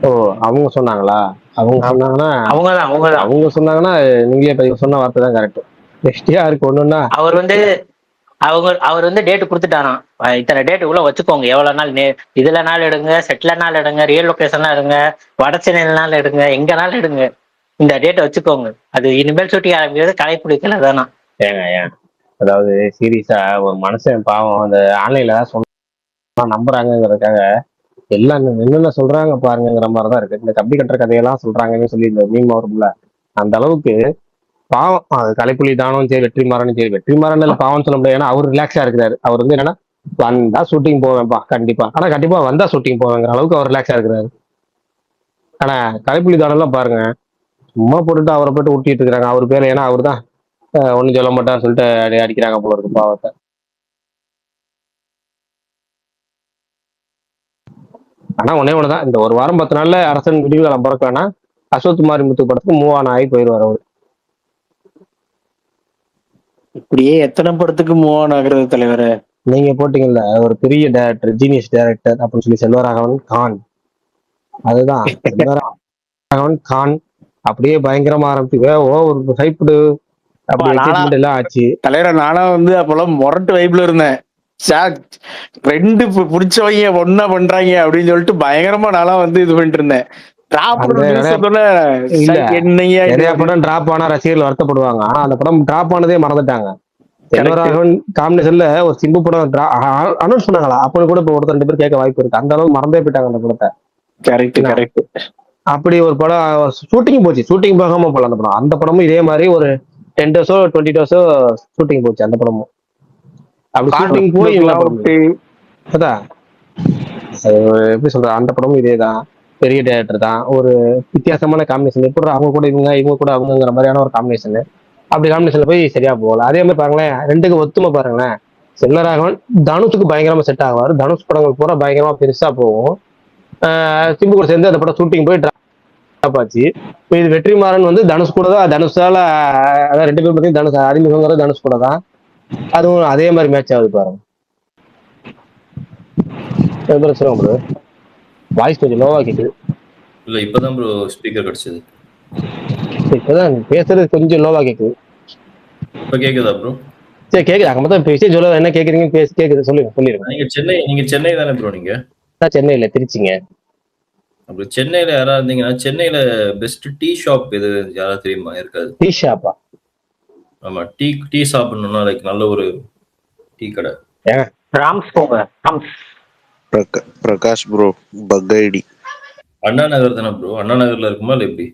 ஓ அவங்க சொன்னாங்களா? அவங்க சொன்னாங்கன்னா அவங்கதான் அவங்க சொன்னாங்கன்னா நீங்களே இப்ப சொன்ன வார்த்தை தான் கரெக்ட். நெக்ஸ்டே யாருக்கு ஒண்ணுன்னா அவர் வந்து டேட் கொடுத்துட்டாராம். இத்தனை டேட் உள்ள வச்சுக்கோங்க, எவ்வளவு நாள் இதுல நாள் எடுங்க, செட்டில நாள் எடுங்க, ரியல் லொகேஷன்லாம் எடுங்க, வட சென்னையில நாள் எடுங்க, எங்கனாலும் எடுங்க, இந்த டேட்டை வச்சுக்கோங்க. அது இனிமேல் ஷூட்டிங் ஆரம்பிக்கிறது கலைப்பிடிக்கல தானா. ஏன் அதாவது சீரியஸா ஒரு மனுஷன் பாவம் அந்த ஆன்லைன்ல சொன்னா நம்புறாங்கிறதுக்காக எல்லாம் என்னென்ன சொல்றாங்க பாருங்கிற மாதிரிதான் இருக்கு. இந்த கம்பி கட்டுற கதையெல்லாம் சொல்றாங்கன்னு சொல்லி இந்த மீம் வரும்ல, அந்த அளவுக்கு பாவம். அது கலைப்புலி தானும் சரி, வெற்றிமாறனும் சரி. வெற்றிமாறன் இல்ல பாவம்னு சொல்ல முடியாது, ஏன்னா அவர் ரிலாக்ஸா இருக்கிறாரு. அவர் வந்து என்னன்னா வந்தா ஷூட்டிங் போவேன்ப்பா கண்டிப்பா, ஆனா கண்டிப்பா வந்தா ஷூட்டிங் போவேங்கிற அளவுக்கு அவர் ரிலாக்ஸா இருக்கிறாரு. ஆனா கலைப்புலி தானெல்லாம் பாருங்க, சும்மா போட்டுட்டு அவரை போட்டு ஊட்டிட்டு இருக்காங்க. அவர் பேர் ஏன்னா அவர் தான் ஒன்னும் சொல்ல மாட்டான்னு சொல்லிட்டு அடிக்கிறாங்க போல இருக்கு பாவத்தை. ஆனா ஒன்னேதான், இந்த ஒரு வாரம் 10 நாள்ல அரசன் விடிவுகாலம் பிறக்கானா அசோத் மாரி முத்து படத்துக்கு மூவ் ஆன் ஆகி போயிடுவார் அவரு. இப்படியே எத்தனை படத்துக்கு மூவ் ஆன் ஆகுறது தலைவரே? நீங்க போட்டீங்கல்ல ஒரு பெரிய டைரக்டர், ஜீனியஸ் டைரக்டர் அப்படின்னு சொல்லி செல்வராகவன் கான். அதுதான் செல்வராகவன் கான். அப்படியே பயங்கரமா ஆரம்பிச்சு ஒரு ஹைப்டு அப்படி எக்ஸைட்மெண்ட் எல்லாம் ஆச்சு. தலைவரை நானா வந்து அப்பெல்லாம் மொரட்டு வைப்ல இருந்தேன். ரெண்டு புடிச்சவங்க ஒன்னா பண்றாங்க அப்படின்னு சொல்லிட்டு பயங்கரமா நானா வந்து இது பண்ணிட்டு இருந்தேன். நிறைய படம் டிராப் ஆனா ரசிகர்கள் வருத்தப்படுவாங்க. ஆனா அந்த படம் டிராப் ஆனதே மறந்துட்டாங்க. செல்வராகவன் காம்பினேஷன்ல ஒரு சிம்பு படம் அனௌன்ஸ் பண்ணாங்களா அப்படி கூட இப்ப ஒருத்தர் 2 பேர் கேட்க வாய்ப்பு இருக்கு. அந்த அளவுக்கு மறந்தே போயிட்டாங்க அந்த படத்தை. கரெக்ட். அப்படி ஒரு படம் ஷூட்டிங் போச்சு, ஷூட்டிங் போகாம போல அந்த படம். அந்த படமும் இதே மாதிரி ஒரு 10 டேஸோ 20 டேஸோ ஷூட்டிங் போச்சு அந்த படமும். அப்படி ஷூட்டிங் போய் அதான் எப்படி சொல்ற, அந்த படமும் இதேதான். பெரிய டேரக்டர் தான், ஒரு வித்தியாசமான காம்பினேஷன். எப்படி அவங்க கூட இவங்க கூட அவங்கிற மாதிரியான ஒரு காம்பினேஷன். அப்படி காம்பினேஷன்ல போய் சரியா போகல. அதே மாதிரி பாருங்களேன், ரெண்டுக்கு ஒத்துமை பாருங்களேன். செல்வராகவன் தனுஷுக்கு பயங்கரமா செட் ஆவார். தனுஷ் படங்கள் பூரா பயங்கரமா பெருசா போகும். சிம்பு கூட சேர்ந்து அந்த படம் ஷூட்டிங் போய் டிராப் ஆச்சு. இப்போ இது வெற்றிமாறன் வந்து தனுஷ் கூட தான், தனுஷால அதான் 2 பேரும் பார்த்தீங்கன்னா தனுஷ் அறிமுகங்கிறது தனுஷ் கூட தான். அதுவும் அதே மாதிரி மேட்ச் ஆகுது பாருங்க. வாய்ஸ் கொஞ்சம் லோவா கேக்குது. இல்ல இப்பதான் ப்ரோ ஸ்பீக்கர் கிடைச்சது. இப்பதான் பேசுறது கொஞ்சம் லோவா கேக்குது. இப்ப கேக்குதா ப்ரோ? சரி கேக்குது. அங்க மொத்தம் பேசி சொல்ல என்ன கேக்குறீங்க கேக்குது, சொல்லிருங்க. நீங்க சென்னை தானே ப்ரோ? நீங்க சென்னையில திருச்சிங்க. அப்படி சென்னையில யாராவது இருந்தீங்கன்னா சென்னையில பெஸ்ட் டீ ஷாப் எது யாராவது தெரியுமா? இருக்காது. டீ ஷாப்பா? ஆமா, டீ சாப்பிடணும்னா லைக் நல்ல ஒரு டீ கடை. ராம்ஸ் போங்க. Prakash bro buck ID Anna Nagar தானே ப்ரோ? அண்ணா நகர்ல இருக்குமா இல்ல எப்படி?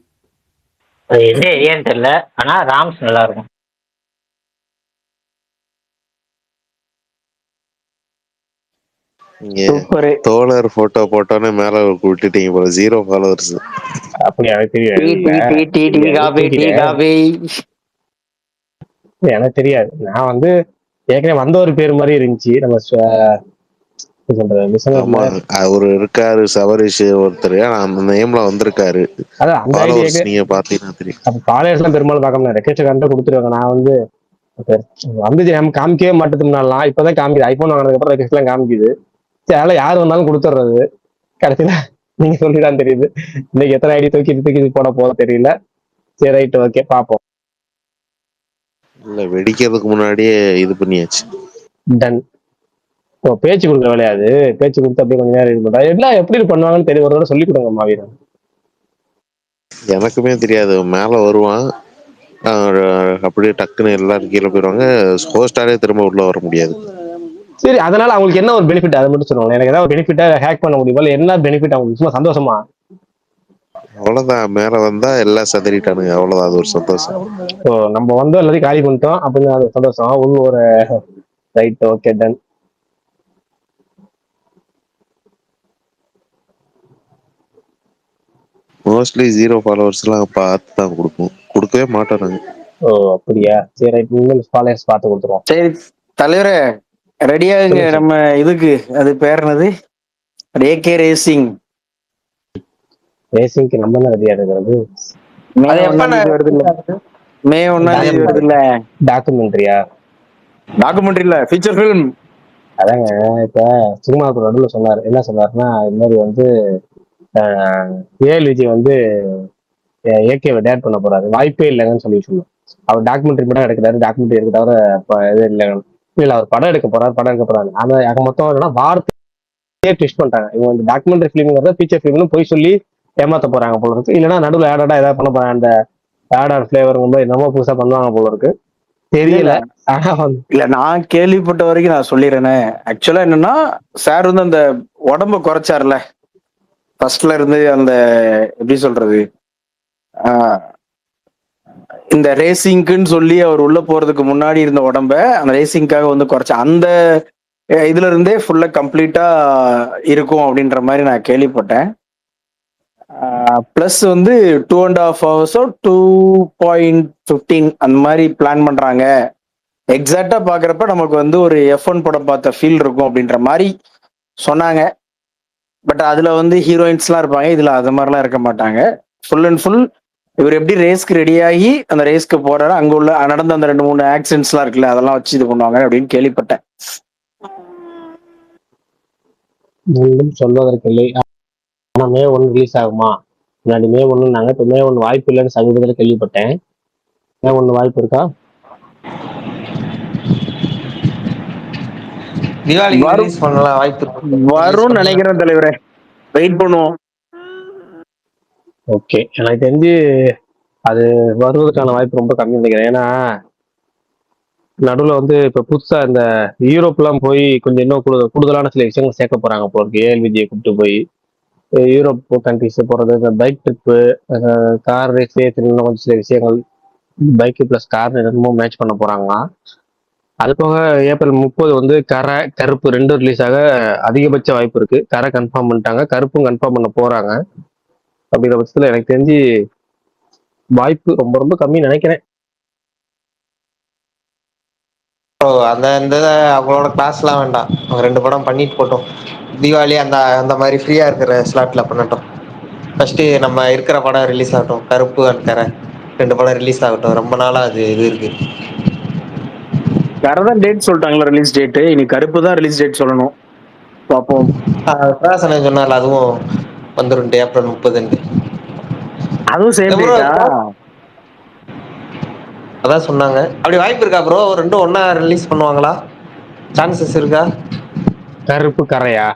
எந்த ஏரியான்னு தெரியல, ஆனா ராம்ஸ் நல்லா இருக்கும். தோழர் போட்டோ போட்டோன்னு மேல விட்டுட்டீங்க போல, 0 ஃபாலோவர்ஸ். அப்படியா? எனக்கு தெரியாது. நான் வந்து ஏற்கனவே வந்த ஒரு பேர் மாதிரி இருந்துச்சு. நம்ம அவரு இருக்காரு சபரிஷ் ஒருத்தர், அந்த நேம்ல வந்திருக்காரு. நீங்க பாத்தீங்கன்னா தெரியும். ஃபாலோவர்ஸ் எல்லாம் பெரும்பாலும் பார்க்க ரெக்வெஸ்ட் கரெக்டா கொடுத்துருவாங்க. நான் வந்து நம்ம காமிக்கவே மாட்டேதுனாலாம் இப்பதான் காமிக்குது. ஐபோன் வாங்கினதுக்கு அப்புறம் ரெக்வெஸ்ட் எல்லாம் காமிக்குது. சரி, அதெல்லாம் யாரு வந்தாலும் கொடுத்துட்றது. கடைசியில நீங்க சொல்லிதான் தெரியுது இன்னைக்கு எத்தனை ஐடி தூக்கி போட போக தெரியல. சரி ரைட், ஓகே பாப்போம். இல்ல வெடிக்கிறதுக்கு முன்னாடியே இது பண்ணியாச்சு. டன். பேச்சு கொடுக்குற வேலையாது. பேச்சு கொடுத்து அப்படியே கொஞ்ச நேரம் இது பண்றா. எல்லாம் எப்படி பண்ணுவாங்கன்னு தெரியும். ஒரு தடவை சொல்லி கொடுங்க மாவீரன். எனக்குமே தெரியாது. மேல வருவான் அப்படியே டக்குன்னு எல்லாரும் கீழே போயிடுவாங்க. ஹோஸ்டாலே திரும்ப உள்ள வர முடியாது. சரி, அதனால அவங்களுக்கு என்ன ஒரு பெனிஃபிட் அதை மட்டும் சொல்லுவாங்க. எனக்கு ஏதாவது பெனிஃபிட்டா ஹேக் பண்ண முடியுமா, இல்ல என்ன பெனிஃபிட் அவங்களுக்கு, சும்மா சந்தோஷமா? அவ்வளவுதான், மேல வந்தா எல்லாம் சதறிட்டானுங்க, அவ்வளவுதான், அது ஒரு சந்தோஷம். ஸோ நம்ம வந்து எல்லாத்தையும் காலி பண்ணிட்டோம் அப்படின்னு அது சந்தோஷம். உள்ள ஒரு right, okay, done. Mostly 0 followers எல்லாம் பார்த்து தான் கொடுப்போம், கொடுக்கவே மாட்டோம் நாங்க. ஓ அப்படியா, சரி ரைட், இனிமேல் ஃபாலோவர்ஸ் பார்த்து கொடுத்துருவோம். சரி தலைவரே, ரெடியாகுங்க. சொல்லுங்க சார். நம்ம இதுக்கு அது பேர் என்னது, ஏகே ரேசிங் ரேசிங்க்கு நம்ம தான் ரெடியா இருக்கிறது. மே அது எப்ப 1 வருது இல்ல, மே 1 வருது இல்ல. டாக்குமெண்ட்ரியா? டாக்குமெண்ட்ரி இல்ல, ஃபீச்சர் ஃபிலிம். அதாங்க, இப்ப சினிமாவுக்கு நடுவில் சொன்னார், என்ன சொன்னாருன்னா, இது மாதிரி வந்து ஏஎல் விஜய் வந்து ஏகேவை டேட் பண்ண போறாரு, வாய்ப்பே இல்லைங்கன்னு சொல்லி சொன்னோம். அவர் டாக்குமெண்ட்ரி படம் எடுக்கிறாரு, டாக்குமெண்ட்ரி எடுக்க தவிர இது இல்லைங்க. இல்ல அவர் படம் எடுக்க போறாரு, படம் எடுக்க போறாரு. ஆனா மொத்தம் என்னன்னா வார்த்தையே ட்விஸ்ட் பண்ணிட்டாங்க. இவங்க வந்து டாக்குமெண்ட்ரி ஃபிலிம்ங்கிறத ஃபீச்சர் ஃபிலிம்னு போய் சொல்லி ஏமாத்த போறாங்க போல இருக்கு. இல்லைன்னா நடுவில் ஆடா ஏதாவது பண்ண போறாங்க, அந்த ஆட் ஆர் ஃபிளேவர் என்னமோ புதுசா பண்ணுவாங்க போல இருக்கு, தெரியல. ஆனா வந்து இல்ல, நான் கேள்விப்பட்ட வரைக்கும் நான் சொல்லிடுறேனே. ஆக்சுவலா என்னன்னா, சார் வந்து அந்த உடம்ப குறைச்சார்ல ஃபர்ஸ்ட்ல இருந்து, அந்த எப்படி சொல்றது, இந்த ரேசிங்க்குன்னு சொல்லி அவர் உள்ள போறதுக்கு முன்னாடி இருந்த உடம்ப அந்த ரேசிங்காக வந்து குறைச்ச அந்த இதுல இருந்தே ஃபுல்லா கம்ப்ளீட்டா இருக்கும் அப்படின்ற மாதிரி நான் கேள்விப்பட்டேன். பிளஸ் வந்து 2.5 hours 2.15 அந்த மாதிரி பிளான் பண்றாங்க. எக்ஸாக்டா பாக்குறப்ப நமக்கு வந்து ஒரு F1 படம் பார்த்த ஃபீல் இருக்கும் அப்படின்ற மாதிரி சொன்னாங்க. பட் அதுல வந்து ஹீரோயின்ஸ்லாம் இருப்பாங்க, இதுல அது மாதிரிலாம் இருக்க மாட்டாங்க. ஃபுல் அண்ட் ஃபுல் இவர் எப்படி ரேஸ்க்கு ரெடி ஆகி அந்த ரேஸ்க்கு போறாரு, அங்க உள்ள நடந்த அந்த 2-3 ஆக்சிடென்ட்ஸ்லாம் இருக்குல்ல, அதெல்லாம் வச்சு இது பண்ணுவாங்க அப்படின்னு கேள்விப்பட்டேன். ஒன்றும் சொல்வதற்கு இல்லை. ஆனா மே 1 ரிலீஸ் ஆகுமா? முன்னாடி மே 1 இப்ப மே 1 வாய்ப்பு இல்லைன்னு சமீபத்தில் கேள்விப்பட்டேன். மே 1 வாய்ப்பு இருக்கா? தீபாவளிக்கு ரிலீஸ் பண்ணலாம், வாய்ப்பு இருக்கு. வரும்னு நினைக்கிறேன் தலைவரே, வெயிட் பண்ணுவோம். ஓகே, எனக்கு தெரிஞ்சு அது வருவதற்கான வாய்ப்பு ரொம்ப கம்மி நினைக்கிறேன். ஏன்னா நடுவில் வந்து இப்ப புதுசா இந்த யூரோப்லாம் போய் கொஞ்சம் இன்னும் கூடுதலான சில விஷயங்கள் சேர்க்க போறாங்க போல இருக்கு. ஏஎல் விஜயை கூப்பிட்டு போய் யூரோப் கண்ட்ரிஸ் போறது, இந்த பைக் ட்ரிப்பு, கார் ரேஸ், இன்னும் கொஞ்சம் சில விஷயங்கள் பைக் பிளஸ் கார் என்னமோ மேட்ச் பண்ண போறாங்களாம். அது போக ஏப்ரல் 30 வந்து கரை கருப்பு 2 ரிலீஸ் ஆக அதிகபட்ச வாய்ப்பு இருக்கு. கரை கன்ஃபார்ம் பண்ணிட்டாங்க, கருப்பும் கன்ஃபார்ம் பண்ண போறாங்க. அப்படிங்கிற பட்சத்துல எனக்கு தெரிஞ்சு வாய்ப்பு ரொம்ப ரொம்ப கம்மி நினைக்கிறேன். அந்த இந்த அவங்களோட கிளாஸ்லாம் வேண்டாம், அவங்க 2 படம் பண்ணிட்டு போட்டோம். தீபாவளி அந்த அந்த மாதிரி ஃப்ரீயா இருக்கிற ஸ்லாட்ல பண்ணட்டும். ஃபர்ஸ்ட் நம்ம இருக்கிற படம் ரிலீஸ் ஆகட்டும், கருப்பு அண்ட் கரை 2 படம் ரிலீஸ் ஆகட்டும். ரொம்ப நாளா அது இது இருக்கு. கரெக்டாக டேட் சொல்லிட்டாங்களா ரிலீஸ் டேட், இனி கருப்பு தான் ரிலீஸ் டேட் சொல்லணும், பார்ப்போம். பிரகாசன் சொன்னால அதுவும் வந்துடும், ஏப்ரல் 30. அதுவும் சேம் டேட்டா? அதான் சொன்னாங்க. அப்படி வாய்ப்பு இருக்கா ப்ரோ, 2 ஒண்ணா ரிலீஸ் பண்ணுவாங்களா, சான்சஸ் இருக்கா? கருப்பு கரையா?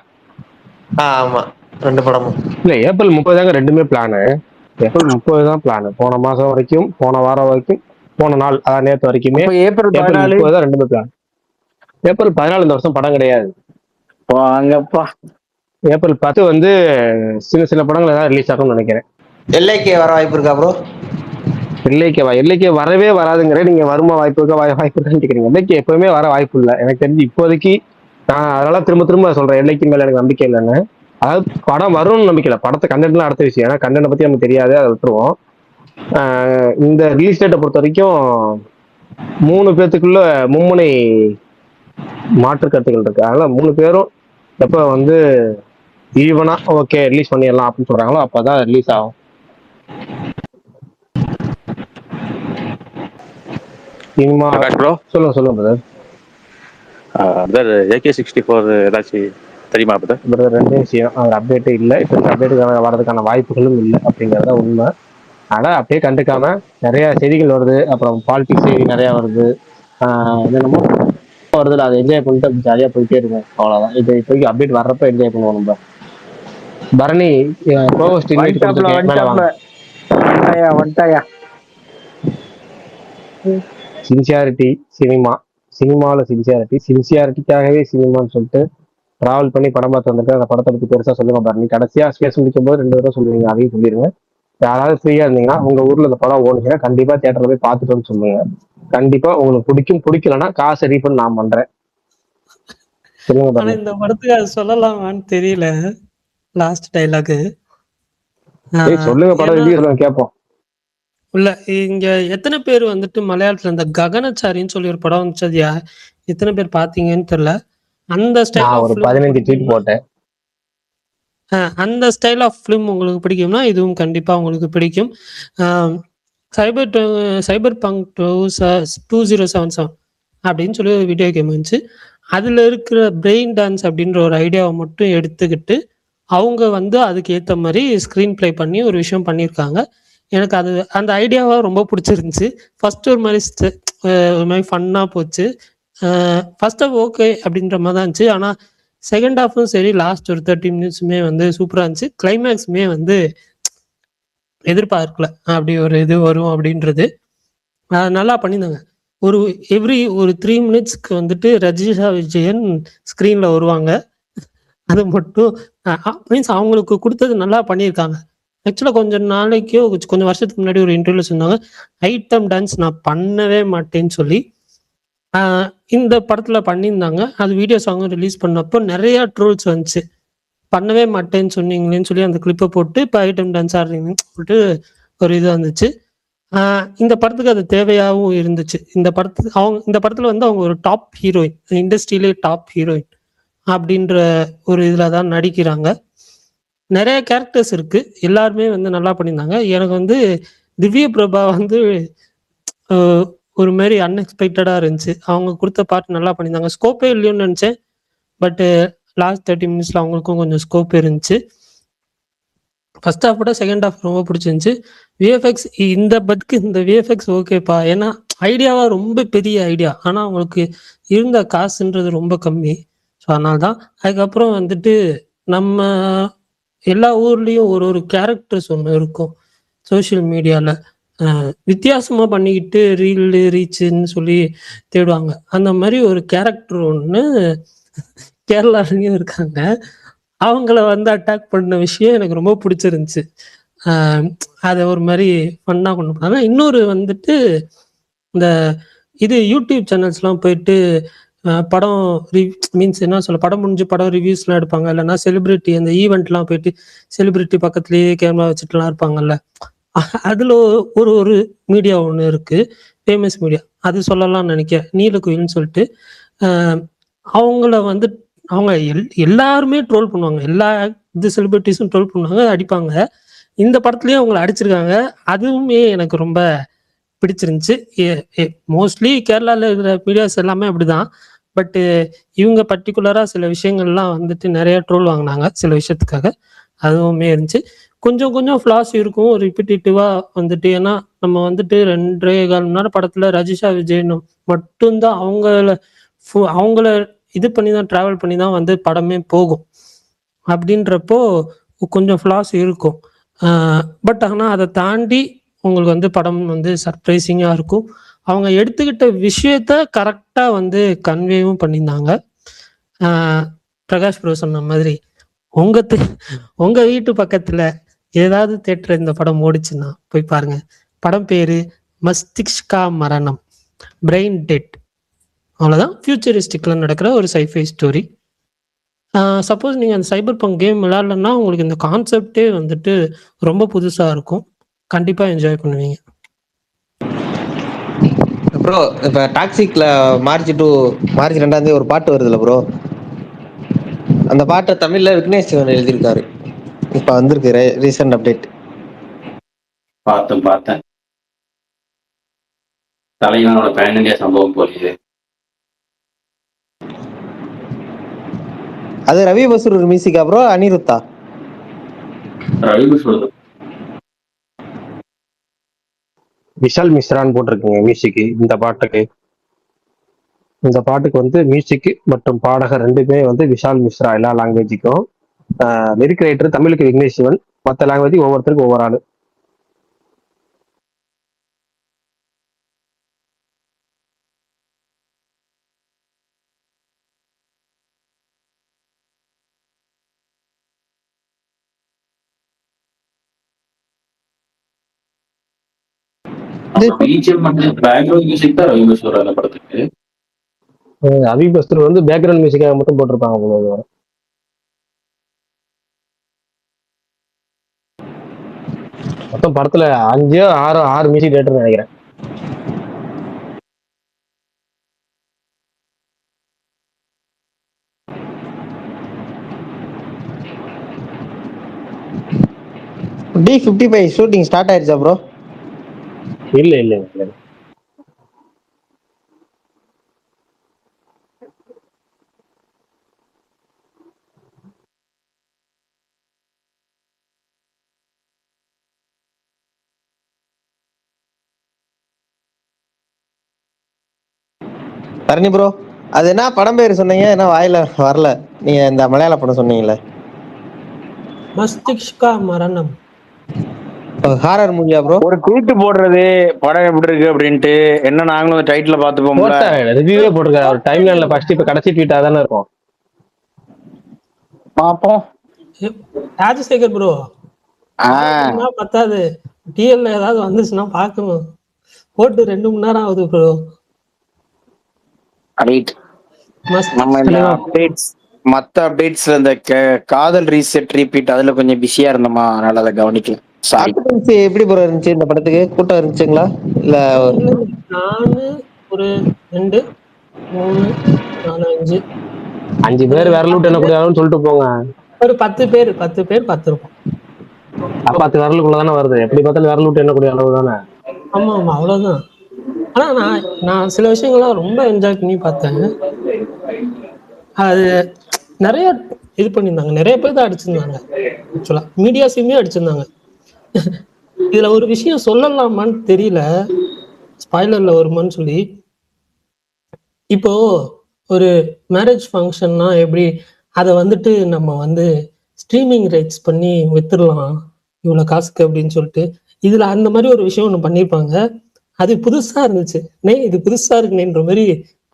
ஆமா, 2 படமும். இல்ல, ஏப்ரல் 30 தாங்க ரெண்டுமே பிளானு. ஏப்ரல் 30 தான் பிளானு. போன மாசம் வரைக்கும், போன வாரம் வரைக்கும், போன நாள், அதான் நேற்று வரைக்குமே ஏப்ரல் ஏப்ரல் 14 30 தான் ரெண்டுமே பிளான். ஏப்ரல் 14 இந்த வருஷம் படம் கிடையாது. வாங்கப்பா. ஏப்ரல் 10 வந்து சில படங்கள் ஏதாவது ரிலீஸ் ஆகும்னு நினைக்கிறேன். எல்ஐகே வர வாய்ப்பு இருக்கா ப்ரோ? எல்லைக்கே வரவே வராதுங்கிற, நீங்க வருமா வாய்ப்பு இருக்கா வாய்ப்பு இருக்கான்னு கேக்குறீங்க. எல்லைக்கு எப்பவுமே வர வாய்ப்பு இல்லை எனக்கு தெரிஞ்சு இப்போதைக்கு. நான் அதனால திரும்ப திரும்ப சொல்றேன், எல்லைக்கு மேல எனக்கு நம்பிக்கை இல்லைன்னு. அதாவது படம் வரும்னு நம்பிக்கை இல்லை, படத்தை கண்டென்ட்லாம் அடுத்த விஷயம். ஏன்னா கண்டென்ட் பத்தி நமக்கு தெரியாது, அதை விட்டுருவோம். இந்த ரிலீஸ் டேட்டை பொறுத்த வரைக்கும் 3 பேர்த்துக்குள்ள மும்முனை மாற்று கருத்துக்கள் இருக்கு. அதனால 3 பேரும் எப்ப வந்து ஈவனா ஓகே ரிலீஸ் பண்ணிடலாம் அப்படின்னு சொல்றாங்களோ அப்பதான் ரிலீஸ் ஆகும். சினிமா ப்ரோ, சொல்லுங்க பிரதர். பிரதர் AK-64 ஏதாச்சும் தெரியுமா பிரதர்? பிரதர், 2 விஷயம், அது அப்டேட் இல்லை இப்போ, அப்டேட்டுக்கான வரதுக்கான வாய்ப்புகளும் இல்லை அப்படிங்கிறத உண்மை. ஆனா அப்படியே கண்டுக்காம நிறைய செய்திகள் வருது, அப்புறம் பாலிடிக்ஸ் செய்தி நிறைய வருது, என்னென்னமோ வருது, அதை என்ஜாய் பண்ணிட்டு அப்படி ஜாலியா போயிட்டே இருக்கும், அவ்வளவுதான். இது இப்போதைக்கு அப்டேட் வர்றப்ப என்ஜாய் பண்ணுவோம் நம்ம. பரணி கோவஸ்ட் இன்வைட் கொடுத்துருக்கேன், மேல வாங்க. வந்துட்டாயா? சின்சியாரிட்டி சினிமா சினிமாவில் சின்சியாரிட்டிக்காகவே சினிமான்னு சொல்லிட்டு டிராவல் பண்ணி படம் பார்த்து வந்திருக்கேன். அந்த படத்தை பற்றி பெருசாக சொல்லுங்க பாரு. நீ கடைசியாக ஸ்பேஸ் முடிக்கும் போது 2 தடவை சொல்லுவீங்க, அதையும் சொல்லிடுங்க. யாராவது ஃப்ரீயா இருந்தீங்கன்னா உங்க ஊர்ல இந்த படம் ஓடுச்சுன்னா கண்டிப்பா தியேட்டர்ல போய் பார்த்துட்டோன்னு சொல்லுங்க. கண்டிப்பா உங்களுக்கு பிடிக்கலன்னா காசு ரீஃபண்ட் நான் பண்றேன். சொல்லுங்க ஆனா பாருங்க. இந்த படத்துக்கு அது சொல்லலாமான்னு தெரியல. லாஸ்ட் டைலாக் சொல்லுங்க, படம் ஏன்னா ரிவ்யூ சொல்லுங்க கேட்போம். இல்ல இங்க எத்தனை பேர் வந்துட்டு மலையாளத்துல இந்த ககனச்சாரின்னு சொல்லி ஒரு படம் வந்துச்சு, எத்தனை பேர் பாத்தீங்கன்னு தெரியல. அந்த ஸ்டைல் நான் ஆஃப் ஒரு ஃபிலிம் 15 ட்வீட் பிடிக்கும்னா போட்டேன். அந்த ஸ்டைல் ஆஃப் ஃபிலிம் உங்களுக்கு பிடிக்கும்னா இதுவும் கண்டிப்பா உங்களுக்கு பிடிக்கும். சைபர் சைபர் பங்க் 2077 அப்படின்னு சொல்லி ஒரு வீடியோ கேம் இருந்துச்சு. அதுல இருக்கிற பிரெயின் டான்ஸ் அப்படின்ற ஒரு ஐடியாவை மட்டும் எடுத்துக்கிட்டு அவங்க வந்து அதுக்கு ஏற்ற மாதிரி ஸ்க்ரீன் ப்ளே பண்ணி ஒரு விஷயம் பண்ணியிருக்காங்க. எனக்கு அது அந்த ஐடியாவாக ரொம்ப பிடிச்சிருந்துச்சு. ஃபர்ஸ்ட் ஒரு மாதிரி ஃபன்னாக போச்சு. ஃபர்ஸ்ட் ஆஃப் ஓகே அப்படின்ற மாதிரி தான் இருந்துச்சு. ஆனால் செகண்ட் ஹாஃபும் சரி, லாஸ்ட் ஒரு 30 மினிட்ஸுமே வந்து சூப்பராக இருந்துச்சு. கிளைமேக்ஸுமே வந்து எதிர்பார்க்கல அப்படி ஒரு இது வரும் அப்படின்றது. நல்லா பண்ணியிருந்தாங்க. ஒரு 3 மினிட்ஸ்க்கு வந்துட்டு ரஜிஷா விஜயன் ஸ்க்ரீனில் வருவாங்க. அது மட்டும் மீன்ஸ் அவங்களுக்கு கொடுத்தது நல்லா பண்ணியிருக்காங்க. ஆக்சுவலாக கொஞ்சம் வருஷத்துக்கு முன்னாடி ஒரு இன்டர்வியூல சொன்னாங்க, ஐட்டம் டான்ஸ் நான் பண்ணவே மாட்டேன்னு சொல்லி. இந்த படத்துல பண்ணியிருந்தாங்க. அது வீடியோ சாங்கும் ரிலீஸ் பண்ணப்போ நிறைய ட்ரோல்ஸ் வந்துச்சு. பண்ணவே மாட்டேன்னு சொன்னீங்களேன்னு சொல்லி அந்த கிளிப்பை போட்டு இப்போ ஐட்டம் டான்ஸ் ஆடுறீங்கன்னு சொல்லிட்டு ஒரு இது வந்துச்சு. இந்த படத்துக்கு அது தேவையாகவும் இருந்துச்சு. இந்த படத்துல வந்து அவங்க ஒரு டாப் ஹீரோயின், இண்டஸ்ட்ரியிலே டாப் ஹீரோயின் அப்படின்ற ஒரு இதில் தான் நடிக்கிறாங்க. நிறைய கேரக்டர்ஸ் இருக்கு, எல்லாருமே வந்து நல்லா பண்ணியிருந்தாங்க. எனக்கு வந்து திவ்ய பிரபா வந்து ஒரு மாதிரி அன்எக்ஸ்பெக்டடாக இருந்துச்சு. அவங்க கொடுத்த பார்ட் நல்லா பண்ணியிருந்தாங்க. ஸ்கோப்பே இல்லையோன்னு நினச்சேன், பட்டு லாஸ்ட் 30 மினிட்ஸில் அவங்களுக்கும் கொஞ்சம் ஸ்கோப் இருந்துச்சு. ஃபர்ஸ்ட் ஹாஃப் விட செகண்ட் ஹாஃப் ரொம்ப பிடிச்சிருந்துச்சு. விஎஃப்எக்ஸ் இந்த விஎஃப்எக்ஸ் ஓகேப்பா, ஏன்னா ஐடியாவாக ரொம்ப பெரிய ஐடியா, ஆனால் அவங்களுக்கு இருந்த காசுன்றது ரொம்ப கம்மி. ஸோ அதனால தான். அதுக்கப்புறம் வந்துட்டு நம்ம எல்லா ஊர்லேயும் ஒரு கேரக்டர்ஸ் ஒன்று இருக்கும் சோஷியல் மீடியாவில், வித்தியாசமாக பண்ணிக்கிட்டு ரீச்சுன்னு சொல்லி தேடுவாங்க. அந்த மாதிரி ஒரு கேரக்டர் ஒன்று கேரளாலையும் இருக்காங்க. அவங்கள வந்து அட்டாக் பண்ண விஷயம் எனக்கு ரொம்ப பிடிச்சிருந்துச்சு. அதை ஒரு மாதிரி ஃபன்னாக கொண்டு போனாங்க. இன்னொரு வந்துட்டு இந்த யூடியூப் சேனல்ஸ்லாம் போயிட்டு படம் மீன்ஸ் என்ன சொல்ல, படம் முடிஞ்சு படம் ரிவ்யூஸ்லாம் எடுப்பாங்க. இல்லைன்னா செலிபிரிட்டி அந்த ஈவெண்ட்லாம் போயிட்டு செலிபிரிட்டி பக்கத்துலேயே கேமரா வச்சுட்டுலாம் இருப்பாங்கல்ல. அதில் ஒரு மீடியா ஒன்று இருக்குது, ஃபேமஸ் மீடியா, அது சொல்லலாம்னு நினைக்கிறேன், நீலக்குயில்னு சொல்லிட்டு. அவங்கள வந்து அவங்க எல்லாருமே ட்ரோல் பண்ணுவாங்க, எல்லா செலிபிரிட்டிஸும் ட்ரோல் பண்ணுவாங்க, அடிப்பாங்க. இந்த படத்துலேயும் அவங்கள அடிச்சிருக்காங்க. அதுவுமே எனக்கு ரொம்ப பிடிச்சிருந்துச்சு. மோஸ்ட்லி கேரளாவில் இருக்கிற மீடியாஸ் எல்லாமே அப்படிதான். பட்டு இவங்க பர்டிகுலராக சில விஷயங்கள்லாம் வந்துட்டு நிறைய ட்ரோல் வாங்கினாங்க சில விஷயத்துக்காக. அதுவுமே இருந்துச்சு. கொஞ்சம் ஃப்ளாஸ் இருக்கும் ரிப்பிட்டேட்டிவாக வந்துட்டு. ஏன்னா நம்ம வந்துட்டு 2.25 மணி நேரம் படத்தில் ரஜிஷா விஜயன் மட்டும்தான் அவங்கள இது பண்ணி தான் ட்ராவல் பண்ணி தான் வந்து படமே போகும். அப்படின்றப்போ கொஞ்சம் ஃப்ளாஸ் இருக்கும். பட் ஆனால் அதை தாண்டி உங்களுக்கு வந்து படம் வந்து சர்ப்ரைசிங்காக இருக்கும். அவங்க எடுத்துக்கிட்ட விஷயத்த கரெக்டாக வந்து கன்வேவும் பண்ணியிருந்தாங்க. பிரகாஷ் ப்ரோ சொன்ன மாதிரி உங்க வீட்டு பக்கத்துல ஏதாவது தேட்டர் இந்த படம் ஓடிச்சுன்னா போய் பாருங்க. படம் பேரு மஸ்திஷ்கா மரணம், பிரெயின் டெட். அவ்வளோதான். ஃபியூச்சரிஸ்டிக்ல நடக்கிற ஒரு சைஃபை ஸ்டோரி. சப்போஸ் நீங்கள் அந்த சைபர் பங்க் கேம் விளையாடலன்னா உங்களுக்கு இந்த கான்செப்டே வந்துட்டு ரொம்ப புதுசாக இருக்கும். கண்டிப்பாக என்ஜாய் பண்ணுவீங்க. ப்ரோ இப்போ டாக்ஸிக்ல மார்ச் 2 ஒரு பாட்டு வருதுல்ல ப்ரோ, அந்த பாட்டை தமிழ்ல விக்னேஷ் சிவன் எழுதியிருக்காரு. இப்போ வந்திருக்கு ரீசெண்ட் அப்டேட். பார்த்தேன். தலைவனோட பேன் இந்தியா சம்பவம் போலியே. அது ரவி பசூர் மியூசிக்கா ப்ரோ, அனிருத்தா? ரவி பசூர். விஷால் மிஸ்ரான்னு போட்டிருக்குங்க மியூசிக். இந்த பாட்டுக்கு வந்து மியூசிக் மற்றும் பாடகர் 2மே வந்து விஷால் மிஸ்ரா. எல்லா லாங்குவேஜுக்கும் லிரிக் ரைட்டர் தமிழுக்கு விக்னேஷ் சிவன், மற்ற லாங்குவேஜ் ஒவ்வொருத்தருக்கும் ஒவ்வொரு ஆளு. பிஜிஎம் வந்து பேக்ரவுண்ட் மியூசிக் தான் ரவி பஸ்வர் அந்த படத்துக்கு. அபி பஸ்தர் வந்து பேக்ரவுண்ட் மியூசிக்காக மட்டும் போட்டிருப்பாங்க போல. மொத்தம் படத்துல 5 6 மியூசிக் டேரக்டர் நினைக்கிறேன். D55 ஷூட்டிங் ஸ்டார்ட் ஆயிடுச்சா ப்ரோ? இல்ல. பரணி ப்ரோ, அது என்ன படம் பேர் சொன்னீங்க? என்ன வாயில வரல. நீங்க இந்த மலையாள படம் சொன்னீங்களே, மஸ்திஷ்கா மரணம். ஹாரர் மூவியா ப்ரோ? ஒரு ட்வீட் போடுறது படம் எப்படி இருக்கு அப்படின்ட்டு என்ன நாங்களும் டைட்டில் பார்த்துப்போம்ல. ரிவ்யூவே போட்டிருக்காரு அவர் டைம் லைன்ல ஃபர்ஸ்ட். இப்ப கடைசி ட்வீட்டா தானே இருக்கும். பார்ப்போம். ராஜசேகர் ப்ரோ பத்தாது, டிஎல்ல ஏதாவது வந்துச்சுன்னா பார்க்கணும். போட்டு 2 மணி நேரம் ஆகுது ப்ரோ. நம்ம இந்த அப்டேட்ஸ் மற்ற அப்டேட்ஸ்ல இந்த காதல் ரீசெட் ரிப்பீட் அதுல கொஞ்சம் பிஸியா இருந்தோமா, அதனால அதை கவனிக்கல. எப்படி ப்ரோ இருந்துச்சு இந்த படத்துக்கு? கூட்டம் இருந்துச்சுங்களா? இல்ல நானு ஒரு 2 3 4 5 பேர் விரல் என்ன கூடியாதுன்னு சொல்லிட்டு போங்க. ஒரு 10 பேர் 10 இருப்போம். 10 விரலுக்குள்ள தானே வருது. எப்படி பார்த்தாலும் விரல் விட்டு என்ன கூடிய அளவு தானே. ஆமா அவ்வளவுதான். ஆனா நான் சில விஷயங்கள்லாம் ரொம்ப என்ஜாய் பண்ணி பார்த்தேன். அது நிறைய இது பண்ணியிருந்தாங்க. நிறைய பேர் தான் அடிச்சிருந்தாங்க. ஆக்சுவலா மீடியாஸுமே அடிச்சிருந்தாங்க. இதுல ஒரு விஷயம் சொல்லலாமான்னு தெரியல, ஸ்பாய்லர்ல வருமான்னு சொல்லி. இப்போ ஒரு மேரேஜ் ஃபங்க்ஷன்னா எப்படி அதை வந்துட்டு நம்ம ஸ்ட்ரீமிங் ரைட்ஸ் பண்ணி வித்துடலாம் இவ்வளவு காசுக்கு அப்படின்னு சொல்லிட்டு, இதுல அந்த மாதிரி ஒரு விஷயம் ஒண்ணு பண்ணியிருப்பாங்க. அது புதுசா இருந்துச்சு. இது புதுசா இருக்குன்ற மாதிரி